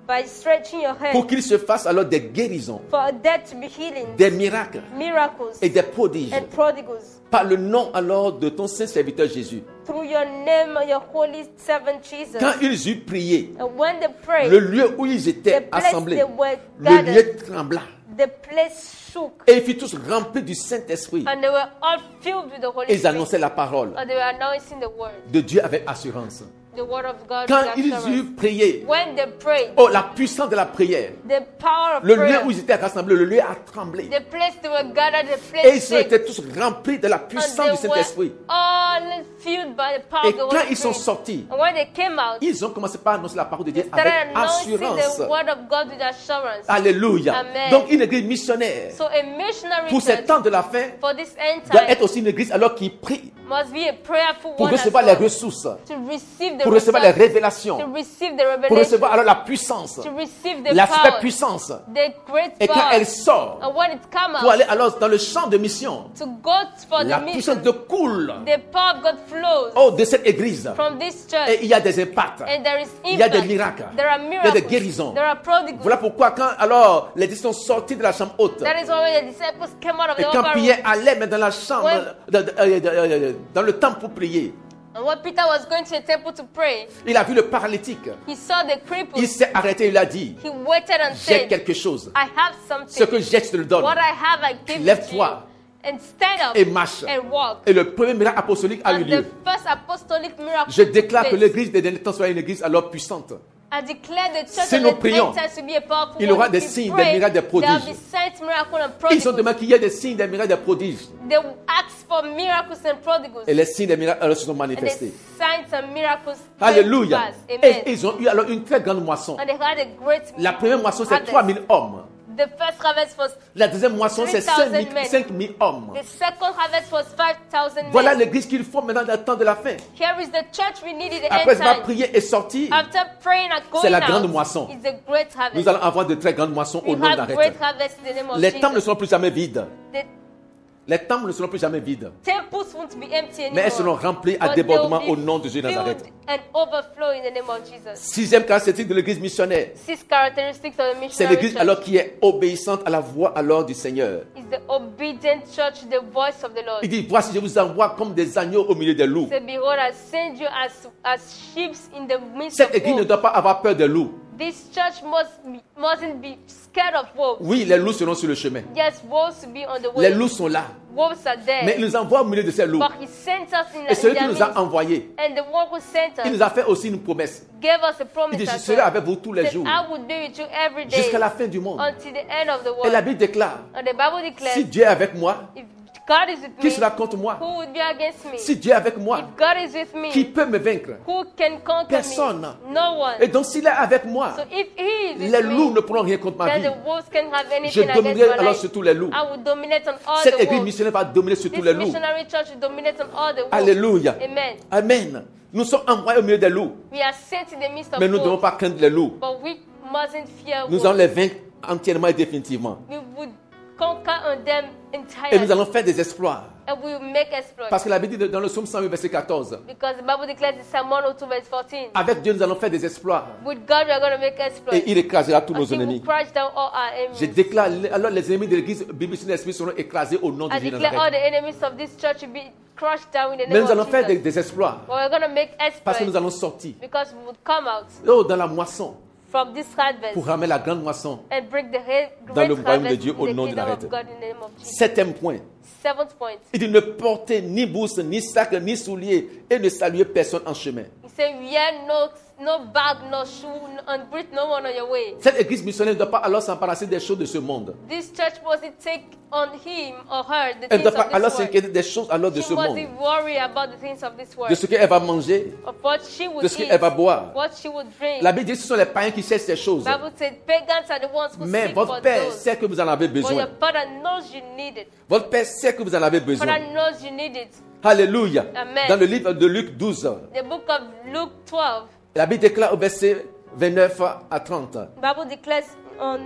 by stretching your hand, pour qu'il se fasse alors des guérisons, for there to be healing, des miracles miracles, et des prodiges and prodigals, par le nom alors de ton saint serviteur Jésus. through your name, your holy servant Jesus. Quand ils eurent prié, And when they prayed, le lieu où ils the étaient place assemblés, they were le lieu gathered, trembla. the place shook, Et ils furent tous remplis du Saint-Esprit. and they were all filled with the Holy Et ils Spirit, annonçaient la parole and they were announcing the word, de Dieu avec assurance. the word of God Quand with ils assurance. eurent prié, When they prayed, oh la puissance de la prière, the power of le lieu prayer, où ils étaient rassemblés, le lieu a tremblé. the place they were gathered, the Et place ils shook, étaient tous remplis de la and puissance du they Saint-Esprit. were all filled by the power Et of the quand Holy ils sont Spirit. sortis, And when they came out, ils ont commencé par annoncer la parole de they Dieu avec started announcing assurance. the word of God with assurance. Alléluia. Amen. Donc une église missionnaire, So a missionary pour ces church temps de la fin, for this end doit time être aussi une église alors qui prie must be a prayerful pour one as recevoir les well, ressources, to receive the pour recevoir les resources, révélations, to receive the pour revelation, recevoir alors la puissance, to receive the la power, superpuissance. the great Et quand power. elle sort And when it comes pour aller out, alors dans le champ de mission, to go for la the puissance mission, de coule the power of God flows oh, de cette église. from this church. Et il y a des impacts. And there is Il y a des impact. miracles. There are Il y a miracles. des guérisons. There are prodigals. Voilà pourquoi quand alors les disciples sont sortis de la chambre haute, That is why when the disciples came out of et the quand upper room, Pierre allait mais dans la chambre, When- dans le temple pour prier, and when Peter was going to the temple to pray, il a vu le paralytique. he saw the cripple. Il s'est arrêté, il a dit, He waited and j'ai said, quelque chose. I have Ce something. que j'ai, je te le donne. What I have, I give it to you. Lève-toi And stand up et marche. and walk. Et le premier miracle apostolique a eu And the lieu. first apostolic miracle Je took déclare que place. l'église des derniers temps soit une église alors puissante. I declare the church Si of nous the prions, end times to be a powerful il y aura one. des If we signes, pray, des miracles, des prodiges. there will be signs, miracles, and Ils prodigals. ont demandé qu'il y ait des signes, des miracles, des prodiges. They will ask for miracles and prodigals. Et les signes, des miracles alors se sont And the manifestés. signs and miracles Alléluia. came to pass. Et Amen. ils ont eu alors une très grande moisson. And they had a great La première moisson, c'est harvest. 3000 hommes. The first harvest was La deuxième moisson, c'est 3,000 men. 5000 hommes. the second harvest was 5,000 Voilà men. l'église qu'il faut maintenant dans le temps de la fin. Here is the church we need in the Après end avoir time. prié et sorti, After praying and going c'est la out, grande moisson. it's a great harvest. nous allons avoir de très grandes moissons au We nom have d'arrêt. great harvest in the name of Les temples ne Jesus. seront plus jamais vides. The Les temples ne seront plus jamais vides. temples won't be empty anymore. Mais elles seront remplies à But débordement they will au nom de Jésus de be Nazareth. filled and overflow in the name of Jesus. Sixième caractéristique de l'église missionnaire, Six characteristics of the c'est missionary l'église church alors qui est obéissante à la voix alors du Seigneur. is the obedient church, the voice of the Lord. Il dit, voici, je vous envoie comme des agneaux au milieu des loups. Say, behold, I send you as sheep in the midst Cette of église ne wolves. doit pas avoir peur des loups. This church mustn't be scared of wolves. Oui, les loups seront sur le chemin. Yes, wolves will be on the Les way. loups sont là. Wolves are there. Mais il nous envoie au milieu de ces loups. But he sent us in Et celui qui their nous a midst. envoyés, And the one who sent il us nous a fait aussi une promesse. gave us a Il promise dit, je as serai well. avec vous tous les Said, jours, I will be with you every day jusqu'à la fin du monde. until the end of the Et la world. Bible déclare, And the Bible declares, si Dieu est avec moi, if God is with qui me, sera contre moi? who would be against me? Si Dieu est avec moi, If God is with me, qui peut me vaincre? who can conquer Personne. me? No one. Et donc s'il est avec moi, So if he is with les loups me, ne pourront rien contre ma then vie. the wolves can have Je anything against dominerai my alors life. sur tous les loups. I will dominate on all Cette the église wolves. missionnaire va dominer sur tous This les loups. missionary church will dominate on all the wolves. Alléluia. Amen. Amen. Nous sommes envoyés au milieu des loups. We are sent in the midst of Mais nous ne devons wolves, pas craindre les loups. but we mustn't fear Nous wolves. allons les vaincre entièrement et définitivement. We would conquer on them Et nous entirely, allons faire des exploits. and we will make exploits. Parce que la Bible dit dans le psaume 108, verset 14, Because the Bible declares in Psalm 102 verse 14, avec Dieu nous allons faire des exploits. with God we are going to make exploits. Et il écrasera tous nos Until we ennemis. crush down all our Je enemies. déclare, alors les ennemis de l'église biblique de l'esprit seront écrasés au nom de I Jésus de declare all Nazareth. the enemies of this church will be crushed down in the Mais name nous allons of faire Jesus. des exploits. But we're going to make Parce que nous exploits allons sortir because we would come out oh, dans la moisson from this harvest pour ramener la grande moisson. and bring the great Dans le royaume de harvest Dieu, in au the nom de kingdom Nazareth. of God in the name of Jesus. Septième point, Seventh point. Il dit ne portez ni bourse, ni sac, ni souliers et ne saluez personne en chemin. He said, wear no bag, no shoe, and greet no one on your way. Cette église missionnaire ne doit pas alors s'embarrasser des choses de ce monde. This church mustn't take on him or her the Elle ne things doit pas of alors this world. s'inquiéter des choses alors de She ce monde. mustn't worry about the things of this De world. ce qu'elle va manger, Of what she would de ce eat, qu'elle va boire. what she would drink. La Bible dit que ce sont les païens qui cherchent ces choses. The Bible said pagans are the ones who Mais seek votre for Père those. sait que vous en avez But your besoin. father knows you need it. Votre Père sait que vous en avez besoin. Father knows you need it. Alléluia. Amen. Dans le livre de Luc 12, The book of Luke 12, la Bible déclare au verset 29 à 30. the Bible declares on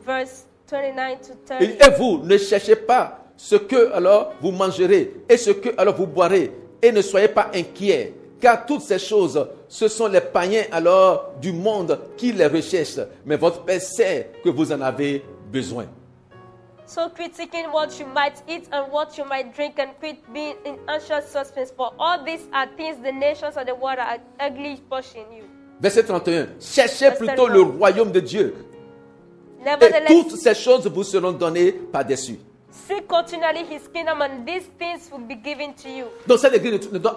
verse 29 to Il dit, 30. et vous ne cherchez pas ce que alors vous mangerez et ce que alors vous boirez et ne soyez pas inquiets, car toutes ces choses, ce sont les païens alors du monde qui les recherchent, mais votre Père sait que vous en avez besoin. So quit seeking what you might eat and what you might drink, and quit being in anxious suspense. For all these are things the nations of the world are ugly pushing you. Verset 31. Cherchez plutôt le royaume de Dieu et Nevertheless, toutes ces choses vous seront données par-dessus. seek continually his kingdom, and these things will be given to you. Donc cette église ne doit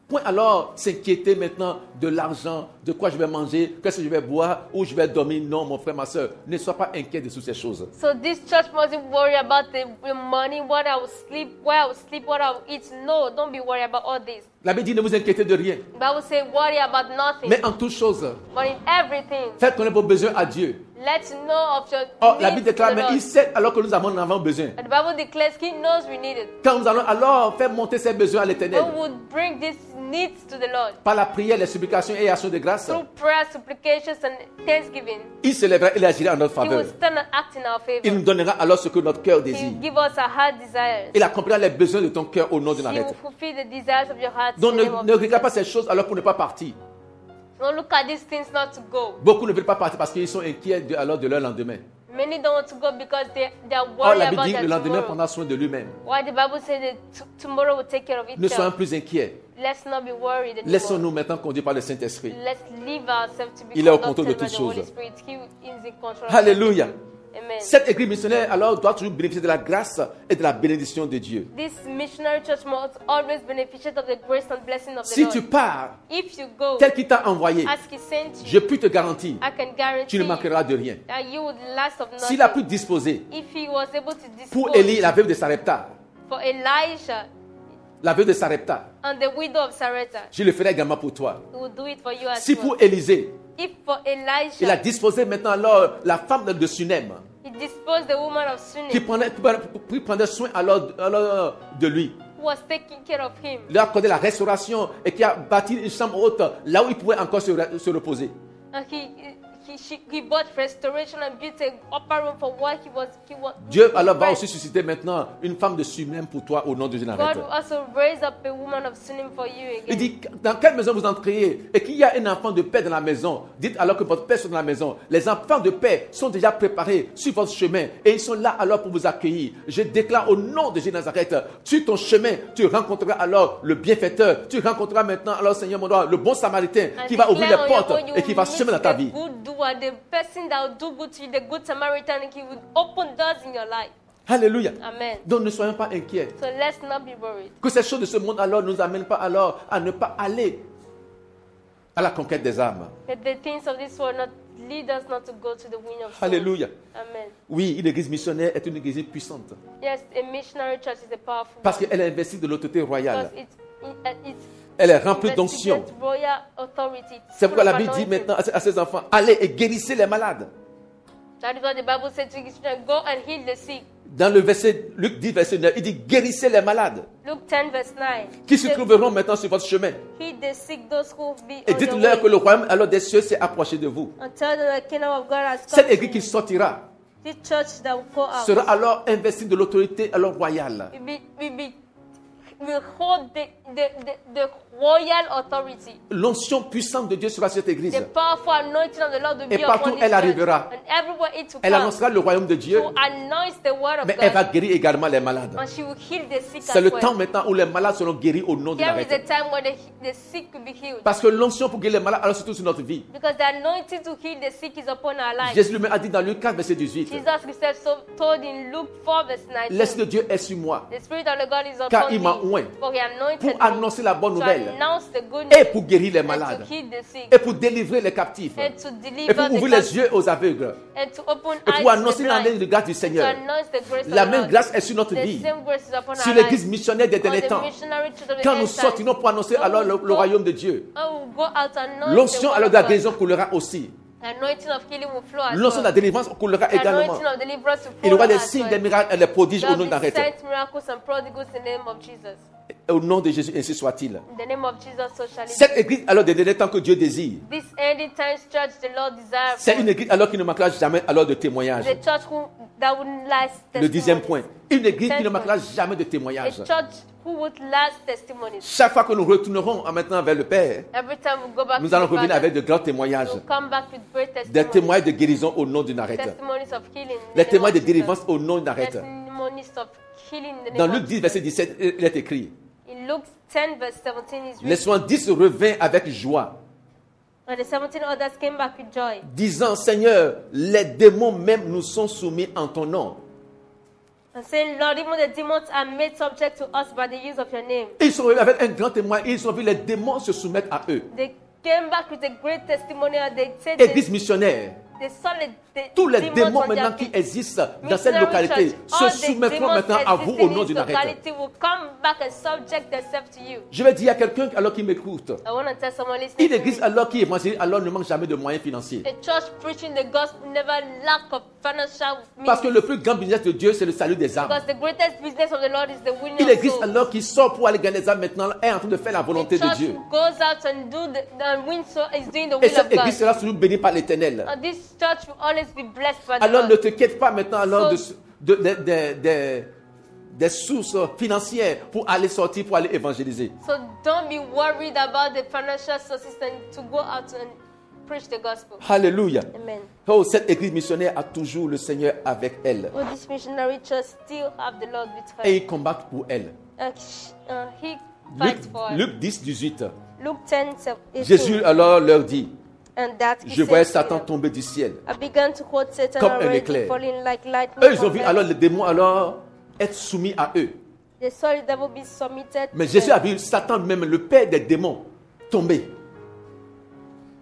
point alors s'inquiéter maintenant de l'argent, de quoi je vais manger, qu'est-ce que je vais boire, où je vais dormir. Non, mon frère, ma soeur, ne sois pas inquiet de toutes ces choses. So this church mustn't worry about the money, what I will sleep, where I will sleep, what I will eat. No, don't be worried about all this. La Bible dit ne vous inquiétez de rien, The Bible says worry about nothing, mais en toutes choses, but in everything, faites connaître vos besoins à Dieu. let know of your Or, la needs Bible déclare, to the mais Lord. il sait alors que nous en avons besoin. And the Bible declares he knows we need it. Quand nous allons alors faire monter ces besoins à l'Éternel, God would bring these needs to the Lord par la prière, les supplications et actions de grâce, through prayer, supplications, and thanksgiving. il s'élèvera, il agira en notre He will faveur. stand and act in our Il nous favor. donnera alors ce que notre cœur He désire. will give us our heart desires. Il accomplira les besoins de ton cœur au nom de He Nazareth. will fulfill the desires of your heart. Donc in the name of ne regarde pas Jesus. ces choses alors pour ne pas partir. Don't look at these things not to go. Beaucoup ne veulent pas partir parce qu'ils sont inquiets alors de leur lendemain. Many don't want to go because they are Or worried la Bible about dit que their le lendemain tomorrow. prendra soin de lui-même. Why the Bible says that tomorrow will take care of Ne soyons itself. plus inquiets. Let's not be worried anymore. Laissons-nous maintenant conduire par le Saint-Esprit. Let's leave ourselves to be Il est au conducted contrôle de by toutes the Holy choses. Spirit. He is in control. of Alléluia. everything. Amen. Cette église missionnaire alors doit toujours bénéficier de la grâce et de la bénédiction de Dieu. This missionary church must always benefit of the grace and blessing of the Si Lord. tu pars If you go tel qu'il t'a envoyé, as he sent you, je puis te garantir, I can guarantee tu ne manqueras de rien. that you would last of nothing. S'il a pu disposer If he was able to pour dispose Élie, la veuve de Sarepta, for Elijah la veuve de Sarepta, and the widow of Sarepta, je le ferai également pour toi. he will do it for you as Si well. pour Élisée, If for il a Elijah, disposé maintenant alors la femme de Sunem, he disposed the woman of qui Sunem prenait soin alors de lui. who was taking care of him. Il a accordé la restauration et qui a bâti une chambre haute là où il pouvait encore se reposer. And he bought restoration and built an upper room for what he was. Dieu alors va aussi susciter maintenant une femme de Sunem pour toi au nom de Jésus. God will also raise up a woman of Sunem for you Il again. dit, dans quelle maison vous entriez et qu'il y a un enfant de paix dans la maison, dites alors que votre père soit dans la maison. Les enfants de paix sont déjà préparés sur votre chemin et ils sont là alors pour vous accueillir. Je déclare au nom de Jésus de Nazareth, sur ton chemin, tu rencontreras alors le bienfaiteur. Tu rencontreras maintenant alors, Seigneur mon Dieu, le bon samaritain And qui va ouvrir declare les on your portes own, you et qui va will semer dans meet ta the vie. good doer, the person that will do good to you, the good Samaritan, and he will open doors in your life. Alléluia. Amen. Donc ne soyons pas inquiets. So let's not be worried. Que ces choses de ce monde alors ne nous amènent pas alors à ne pas aller à la conquête des âmes. That the things of this world not lead us not to go to the winning of souls. Alléluia. Amen. Oui, une église missionnaire est une église puissante Yes, a missionary church is a powerful parce one. qu'elle est investie de l'autorité royale. Because it's Elle est remplie d'onction. investigates royal authority. C'est pourquoi full la of Bible dit anointing. maintenant à ses enfants, allez et guérissez les malades. That is what the Bible said to his children, go and heal the sick. Dans le verset, Luc 10, verset 9, il dit guérissez les malades Luke 10 verse 9. qui se trouveront maintenant sur votre chemin. Heal the sick, those who be Et on your dites-leur que way. le royaume alors des cieux s'est approché de vous. And tell them the kingdom of God has come Cette to église qui you. sortira This church that will go out sera alors investie de l'autorité alors royale. will be will hold the royal authority. L'onction puissante de Dieu sera sur cette église. The powerful anointing of the Lord will Et be partout upon this elle church. arrivera. And everywhere it will Elle come annoncera le royaume de Dieu, to announce the word of mais elle va God. guérir également les malades. And she will heal the sick C'est as le well. temps maintenant où les malades seront guéris au nom de Here is Nazareth. the time where the sick will be healed. Parce que l'onction pour guérir les malades, alors surtout sur notre vie. Because the anointing to heal the sick is upon our lives. Jésus lui-même a dit dans Luc 4, verset 18, Jesus himself told in Luke 4 verse 19. l'Esprit de Dieu est sur moi The Spirit of the God is Car upon il m'a me. oint For he anointed pour me annoncer la bonne to nouvelle announce the good et news pour guérir les and malades to heal the sick et pour délivrer les captifs and to et deliver pour the ouvrir les captives yeux aux aveugles and to open et eyes pour to the annoncer l'année blind, de grâce du to Seigneur. announce the grace La of the même Lord. grâce est sur notre The vie. same grace is upon Sur our l'église lives. missionnaire des On derniers the temps. missionary church of the Quand end nous times. sortirons pour annoncer alors le royaume de Dieu, I will go out and announce l'onction the alors word de la of guérison God. coulera aussi. The anointing of healing will flow as L'onction de la well. délivrance coulera The également. anointing of deliverance will Il y aura flow des as signes, des well. miracles et des prodiges There au nom will de be Nazareth. signs, miracles and prodigals in the name of Jesus. Au nom de Jésus, ainsi soit-il. In the name of Jesus, so shall it Cette be. église alors des derniers temps que Dieu désire, This ending times church the Lord desires. c'est une église alors qui ne manquera jamais alors de témoignages. The church that would last Le 10e point. testimonies. Une église qui ne 10th manquera point. jamais de A témoignages. church who would last testimonies. Chaque fois que nous retournerons maintenant vers le Père, Every time we go back nous to allons the revenir Father, avec de grands témoignages. we'll come back with great Des testimonies. témoignages de guérison au nom de Nazareth. Testimonies of healing. in the Les name témoins of de Jesus. délivrance au nom de Nazareth. Testimonies of healing in the Dans name Luc of 10, verset 17, il est écrit, In Luke 10 verse 17 is les written, 70 revinrent avec joie, and the 17 others came back with joy, disant, Seigneur, les démons même nous sont soumis en ton nom. and saying, Lord, even the demons are made subject to us by the use of your name. Ils sont revenus avec un grand témoin, ils ont vu les démons se soumettre à eux. They came back with a great testimony and they said Église missionnaire, they saw tous les demons démons on their maintenant qui feet. existent dans cette Missionary localité church, se all the soumettront demons maintenant à vous au existing nom in du this Nazareth. locality will come back and subject themselves to you. Je vais dire à quelqu'un alors qui m'écoute, I want to tell someone listening une to église me. alors qui évangélise alors ne manque jamais de moyens financiers. A church preaching the gospel never lack of financial Parce que means. le plus grand business de Dieu, c'est le salut des âmes. Because the greatest business of the Lord is the winning Une of église souls. alors qui sort pour aller gagner les âmes maintenant est en train de faire la volonté The de church Dieu. who goes out and win soul is doing the Et will cette of église God. sera toujours bénie par l'Éternel. And this church will always be blessed by the Alors ne Lord. t'inquiète pas maintenant alors So- des sources financières pour aller sortir, pour aller évangéliser. So don't be worried about the financial sources and to go out and preach the gospel. Alléluia. Amen. Oh, cette église missionnaire a toujours le Seigneur avec elle. Oh, this missionary church still have the Lord with her. Et ils combattent pour elle. He Luc, fights for her. Luc 10, 18. Luke 10, 18. Jésus alors leur dit, And that he je said voyais to Satan them, tomber du ciel. I began to quote Satan Comme un already éclair. falling like lightning Eux, ils ont from vu heaven. alors les démons alors être soumis à eux. They saw the devil be submitted Mais to Jésus them. a vu Satan, même le père des démons, tomber.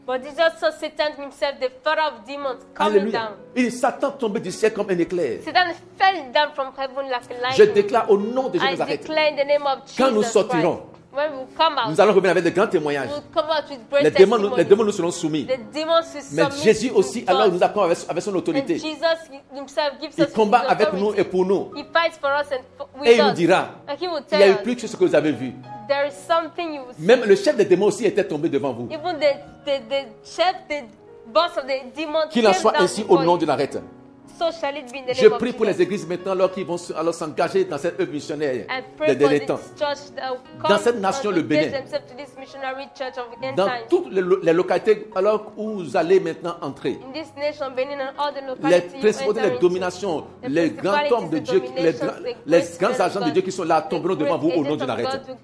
But Jesus saw Satan himself, the father of demons, coming Alléluia. down. Et Satan tombait du ciel comme un éclair. Satan fell down from heaven like a Je lightning. déclare au nom de Jésus I Nazareth, declare in the name of Jesus quand nous sortirons, Christ, when we come out, nous allons revenir avec de grands témoignages. we'll come out with great Les démons testimonies. nous seront soumis. The demons will Mais submit Jésus to aussi, God. alors, nous accorde avec son And autorité. Jesus himself gives Il us combat his avec authority. nous et pour nous. He fights for us and with Et il nous us. dira, And he will il y a tell eu us, plus que ce que vous avez vu. there is something you will see. Même le chef des démons aussi était tombé devant vous. Even the chef, the boss of the demons Qu'il en came soit down ainsi au before nom you. de Nazareth. So shall it be in the Je name of prie pour Jesus. les églises maintenant alors qui vont alors s'engager dans cette œuvre missionnaire I des pray for derniers this temps. church that will Dans come cette nation, and le engage Bénin. themselves to this missionary church of the end Dans times. toutes les localités alors où vous allez maintenant entrer. In this nation, Benin, and all the Les localities you principautés, enter les into. dominations, The les grands principalities, hommes de the Dieu, dominations, the les great grands men of agents de God, Dieu qui sont là the tomberont great devant vous au nom agents de of Nazareth. God will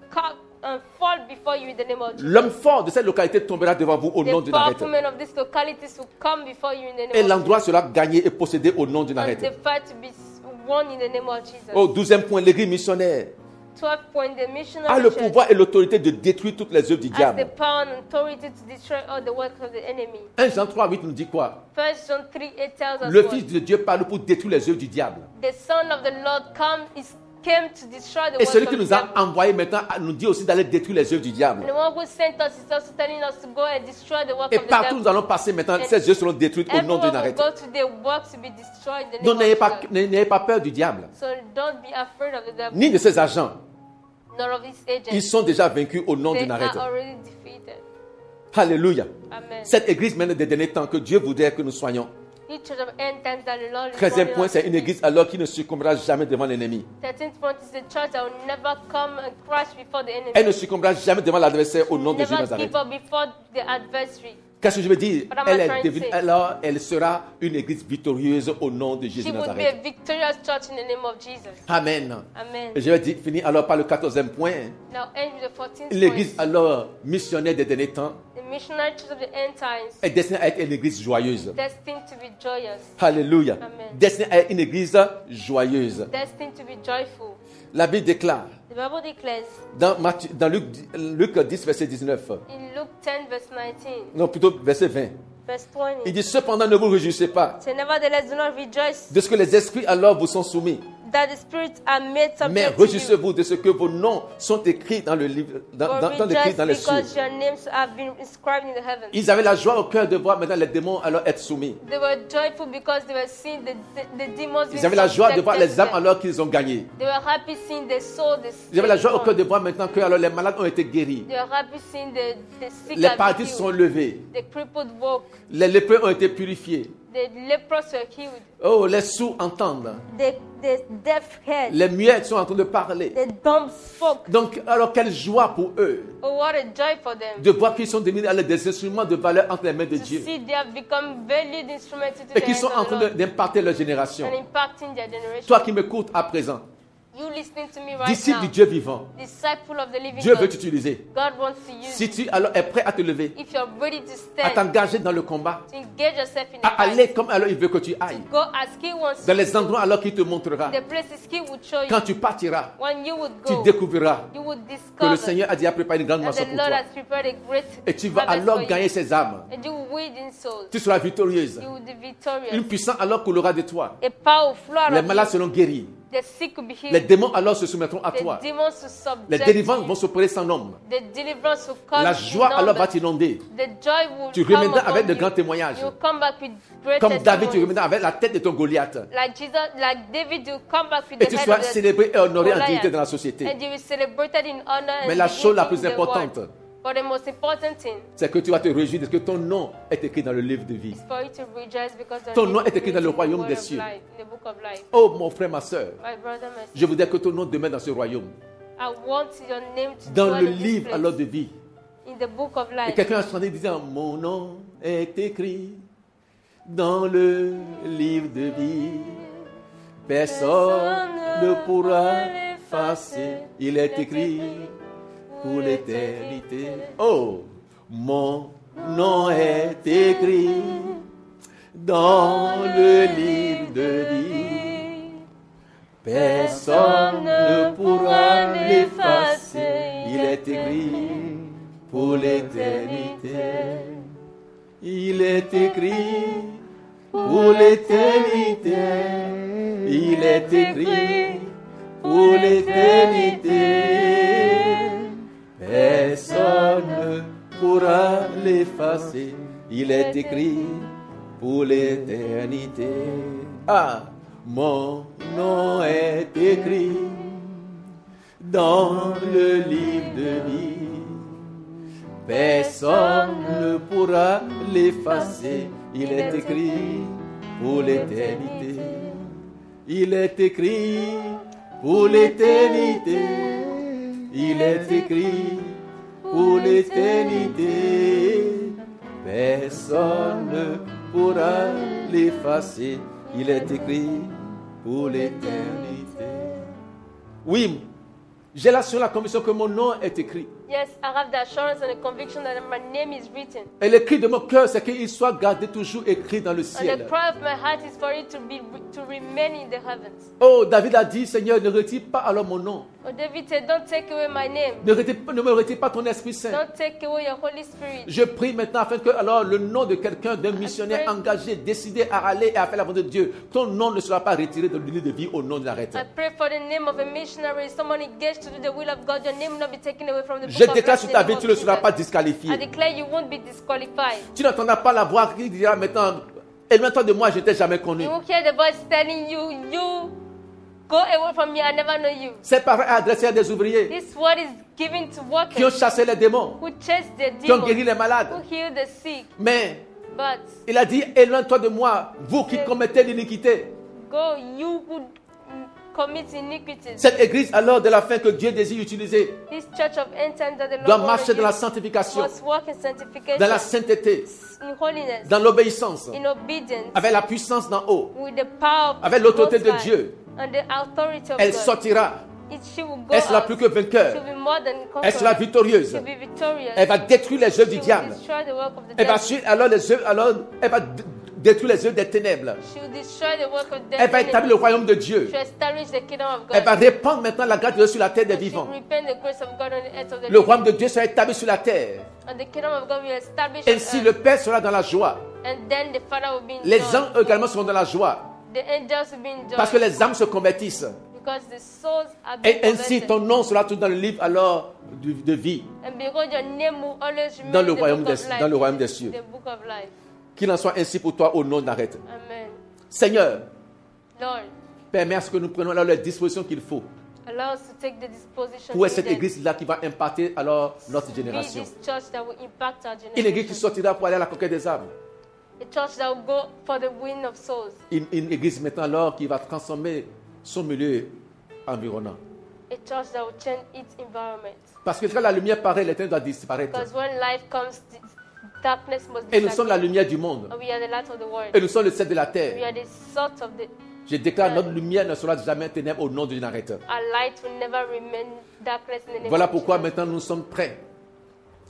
come and fall before you in the name of Jesus. L'homme fort de cette localité tombera devant vous au nom The de powerful Nazareth. men of these localities will come before you in the name Et of l'endroit Jesus. sera gagné et possédé au nom de And the Nazareth. fight to be won in the name of Jesus. Au 12e point, l'église missionnaire 12 point, the a missionary le church pouvoir et l'autorité de détruire toutes les œuvres du has the diable. power and authority to destroy all the works of the enemy. 1 Jean 3, 8 nous dit quoi? 1 John 3:8 tells us Le what? Fils de Dieu parle pour détruire les œuvres du diable. The Son of the Lord came to destroy the Et works celui of qui the nous a devil. envoyés maintenant nous dit aussi d'aller détruire les œuvres du diable. And the one who sent us is also telling us to go and destroy the works Et of the partout où devil. nous allons passer maintenant, ces œuvres seront détruites au nom de Everyone will Nazareth. go to their works to be destroyed in the Donc name n'ayez of pas, Jesus. n'ayez pas peur du diable, So don't be afraid of the devil, ni de ses agents. nor of his agents. Ils sont déjà vaincus au nom de They Nazareth. are already defeated. Alléluia. Amen. Cette église maintenant des derniers temps que Dieu voudrait que nous soyons. Which church of end times that the Lord is 13e calling point, us c'est to une be. église alors qui ne succombera jamais devant l'ennemi. 13th point is the church that will never come and crash before the enemy. Elle ne succombera jamais devant l'adversaire au nom de Jésus Never Nazareth. give up before the adversary. Qu'est-ce que je veux dire? What am Elle I est trying to devenue, say? alors elle sera une église victorieuse au nom de Jésus She would be a Nazareth. victorious church in the name of Jesus. Amen. Amen. Et je vais finir alors par le 14e point. Now end with the 14th L'église point. alors missionnaire des derniers temps The missionary church of the end times, est destinée à être une église joyeuse. destined to be joyous, Alléluia. Amen. Destinée à être une église joyeuse. destined to be joyful. La Bible déclare The Bible declares dans Luc 10, verset 19, in Luke 10 verse 19, non plutôt verset 20, verse 20, il dit cependant ne vous réjouissez pas say, nevertheless do not rejoice de ce que les esprits alors vous sont soumis, that the spirits are made mais subject to you, réjouissez-vous de ce que vos noms sont écrits dans le livre, but dans rejoice les cieux. because your names have been inscribed in the heavens. Ils avaient la joie au cœur de voir maintenant les démons alors être soumis. They were joyful because they were seeing the demons being Ils avaient la joie de voir les âmes subjected to them. alors qu'ils ont gagné. They were happy seeing the soul, Ils avaient la joie au cœur de the voir maintenant que alors les malades ont été guéris. They were happy seeing the sick Les are paralysés sont healed. levés. The crippled walk. Les lépreux ont été purifiés. The lepers were healed. Oh, les sourds entendent. The deaf heard. Les muets sont en train de parler. The dumb spoke. Donc, alors quelle joie pour eux Oh, what a joy for them. de voir qu'ils sont devenus alors des instruments de valeur entre les mains de To Dieu see they have become valued instruments to et the qu'ils sont hands en of the train Lord d'imparter leur génération. and impacting their generation. Toi qui m'écoutes à présent, You listening to me right disciple now, du Dieu vivant, disciple of the living Dieu veut God, t'utiliser. God wants to use Si tu alors es prêt à te lever, if you're ready to à stand, t'engager dans le combat, to engage yourself in the à fight, aller comme alors il veut que tu ailles, go as He wants dans you les to, endroits alors qu'il te montrera. the places He would show Quand you. tu partiras, When you would tu go, découvriras you would que le discover Seigneur a déjà préparé une grande that moisson the pour Lord toi. has prepared a great Et tu vas harvest alors for gagner you. ces âmes. And you will win in souls. Tu seras victorieuse. You will be Une victorious. puissance alors coulera de toi. A power will flow out Les of malades you. seront guéris. The sick will be Les healed. démons alors se soumettront à The toi. demons will Les subject délivrances you. vont s'opérer sans nombre. The deliverance will come La in joie alors va numbers. t'inonder. The joy will Tu come reviendras avec upon de you. grands témoignages. You will come back with great Comme David, tu testimonies. reviendras avec la tête de ton Goliath. Like Jesus, like David, you come back with Et the tu head seras of the célébré et honoré en Goliath. dignité dans la société. And you will celebrated in honor Mais and la chose la dignity plus in the world. importante, But the most important thing c'est que tu vas te réjouir de ce que ton nom est écrit dans le livre de vie. is for you to rejoice because your Ton name nom is est écrit dans le written in the royaume word des of cieux. life, in the book of life. Oh mon frère, ma soeur, My brother, my sister, je voudrais que ton nom demeure dans ce royaume. I want your name to Dans dwell le in this livre place, alors de vie. in the book of Et life. quelqu'un a chanté disant, mon nom est écrit dans le livre de vie. Personne ne pourra l'effacer. Il est écrit pour l'éternité. Oh, mon nom est écrit dans le livre de vie. Personne ne pourra l'effacer. Il est écrit pour l'éternité. Il est écrit pour l'éternité. Il est écrit pour l'éternité. Personne ne pourra l'effacer. Il est écrit pour l'éternité. Ah, mon nom est écrit dans le livre de vie. Personne ne pourra l'effacer. Il est écrit pour l'éternité. Il est écrit pour l'éternité. Il est écrit pour l'éternité. Personne ne pourra l'effacer. Il est écrit pour l'éternité. Oui, j'ai la conviction que mon nom est écrit. Yes, I have the assurance and the conviction that my name is written. Et le cri de mon cœur, c'est qu'il soit gardé toujours écrit dans le And the ciel. cry of my heart is for it to remain in the heavens. Oh, David a dit, Seigneur, ne retire pas alors mon nom. Oh, David said, don't take away my name. Ne me retire pas ton Esprit Saint. Don't take away your Holy Spirit. Je prie maintenant afin que alors le nom de quelqu'un, d'un missionnaire engagé, décidé à aller et à faire la volonté de Dieu, ton nom ne sera pas retiré de l'unité de vie au nom de l'arrêt. I pray for the name of a missionary, someone engaged to do the will of God. Your name will not be taken away from the Je book of déclare life sur in ta the vie, name tu of ne seras Jesus. pas I disqualifié. declare you won't be disqualified. Tu n'entendras pas la voix qui dira maintenant, éloigne-toi de moi, je ne t'ai jamais connu. You will hear the voice telling you, go away from me, I never know you. Cette parole est adressée à des ouvriers This word is given to qui ont workers chassé les démons, who chase the qui ont guéri demons, les malades. who heal the sick. Mais But Il a dit, éloigne-toi de moi, vous qui commettez l'iniquité. go, you who commit iniquities. Cette église alors de la fin que Dieu désire utiliser This church of end time that the Lord doit wants marcher to dans la use sanctification, must walk in sanctification, dans la sainteté, in holiness, dans l'obéissance, in obedience, avec la puissance d'en haut, with the power of avec l'autorité Most de High Dieu. and the authority of Elle God. sortira. She will go Elle sera out. plus que vainqueur. She'll be more than Elle sera conqueror. victorieuse. She'll be victorious. Elle va détruire les œuvres She du will diable. destroy the work of the Elle va devil. suivre alors les œuvres, alors elle va détruire les œuvres des ténèbres. She will destroy the work of the Elle va devil. établir le royaume de Dieu. She will establish the kingdom of God. Elle va répandre maintenant la grâce de Dieu sur la terre des And she vivants. will repent the grace of God on the earth of the Le living. royaume de Dieu sera établi sur la terre. And the kingdom of God will establish Ainsi, on le earth. Père sera dans la joie. And then the Father will be in Les joy. anges également seront dans la joie. The angels will be in joy. Parce que les âmes se convertissent. Because the souls are being Et ainsi, converted. ton nom sera tout dans le livre alors de vie. And because your name will always remain Dans le in the royaume book des- of life. dans le royaume des cieux. The book of life. Qu'il en soit ainsi pour toi au nom d'Arrête. Amen. Seigneur, Lord, permets à ce que nous prenions alors les dispositions qu'il faut allow us to take the disposition pour cette needed. église-là qui va impacter alors notre Be génération. this church that will impact our Une église qui generation. sortira pour aller à la conquête des âmes. A church that will go for the win of souls. Une église maintenant alors qui va transformer son milieu environnant. A church that will change its environment. Parce que quand la lumière paraît, l'éteinte doit disparaître. Because when life comes, darkness must Et nous sommes la disappear. lumière du monde. And we are the light of the world. Et nous sommes le sel de la We terre. are the salt of the... Je déclare notre lumière ne sera jamais ténèbre au nom de Nazareth. Our light will never remain darkness in the name Voilà of pourquoi Jesus. maintenant nous sommes prêts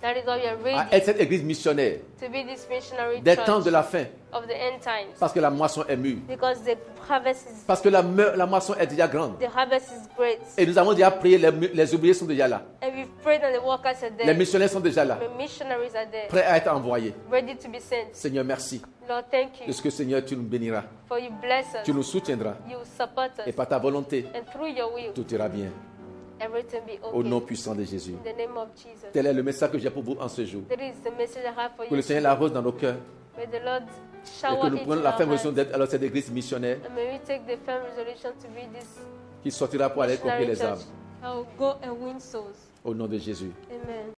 That is why we are à ready être cette église missionnaire to be this missionary des church temps de la fin. of the end times. Parce que la moisson est mûre. Because the harvest is Parce que la moisson est déjà grande. the harvest is great. Et nous avons déjà prié, les ouvriers sont déjà là. And we've prayed and the workers are Les there. missionnaires sont déjà là, The missionaries are there, prêts à être envoyés. ready to be sent. Seigneur, merci. Lord, thank De you ce que, Seigneur, tu nous béniras. for you bless us. Tu nous soutiendras. You support Et us. par ta volonté, And through your will, tout ira bien. everything be Au nom okay. puissant de Jésus. In the name of Jesus. Tel est le message que j'ai pour vous en ce jour. That is the message I have for Que you. le Seigneur l'arrose dans nos cœurs. May the Lord Et shower que nous it prenions in la our ferme résolution hearts. d'être alors cette église missionnaire And may we take the firm resolution to be this qui sortira pour aller conquérir missionary les âmes. church. I will go and win souls. Au nom de Jésus. Amen.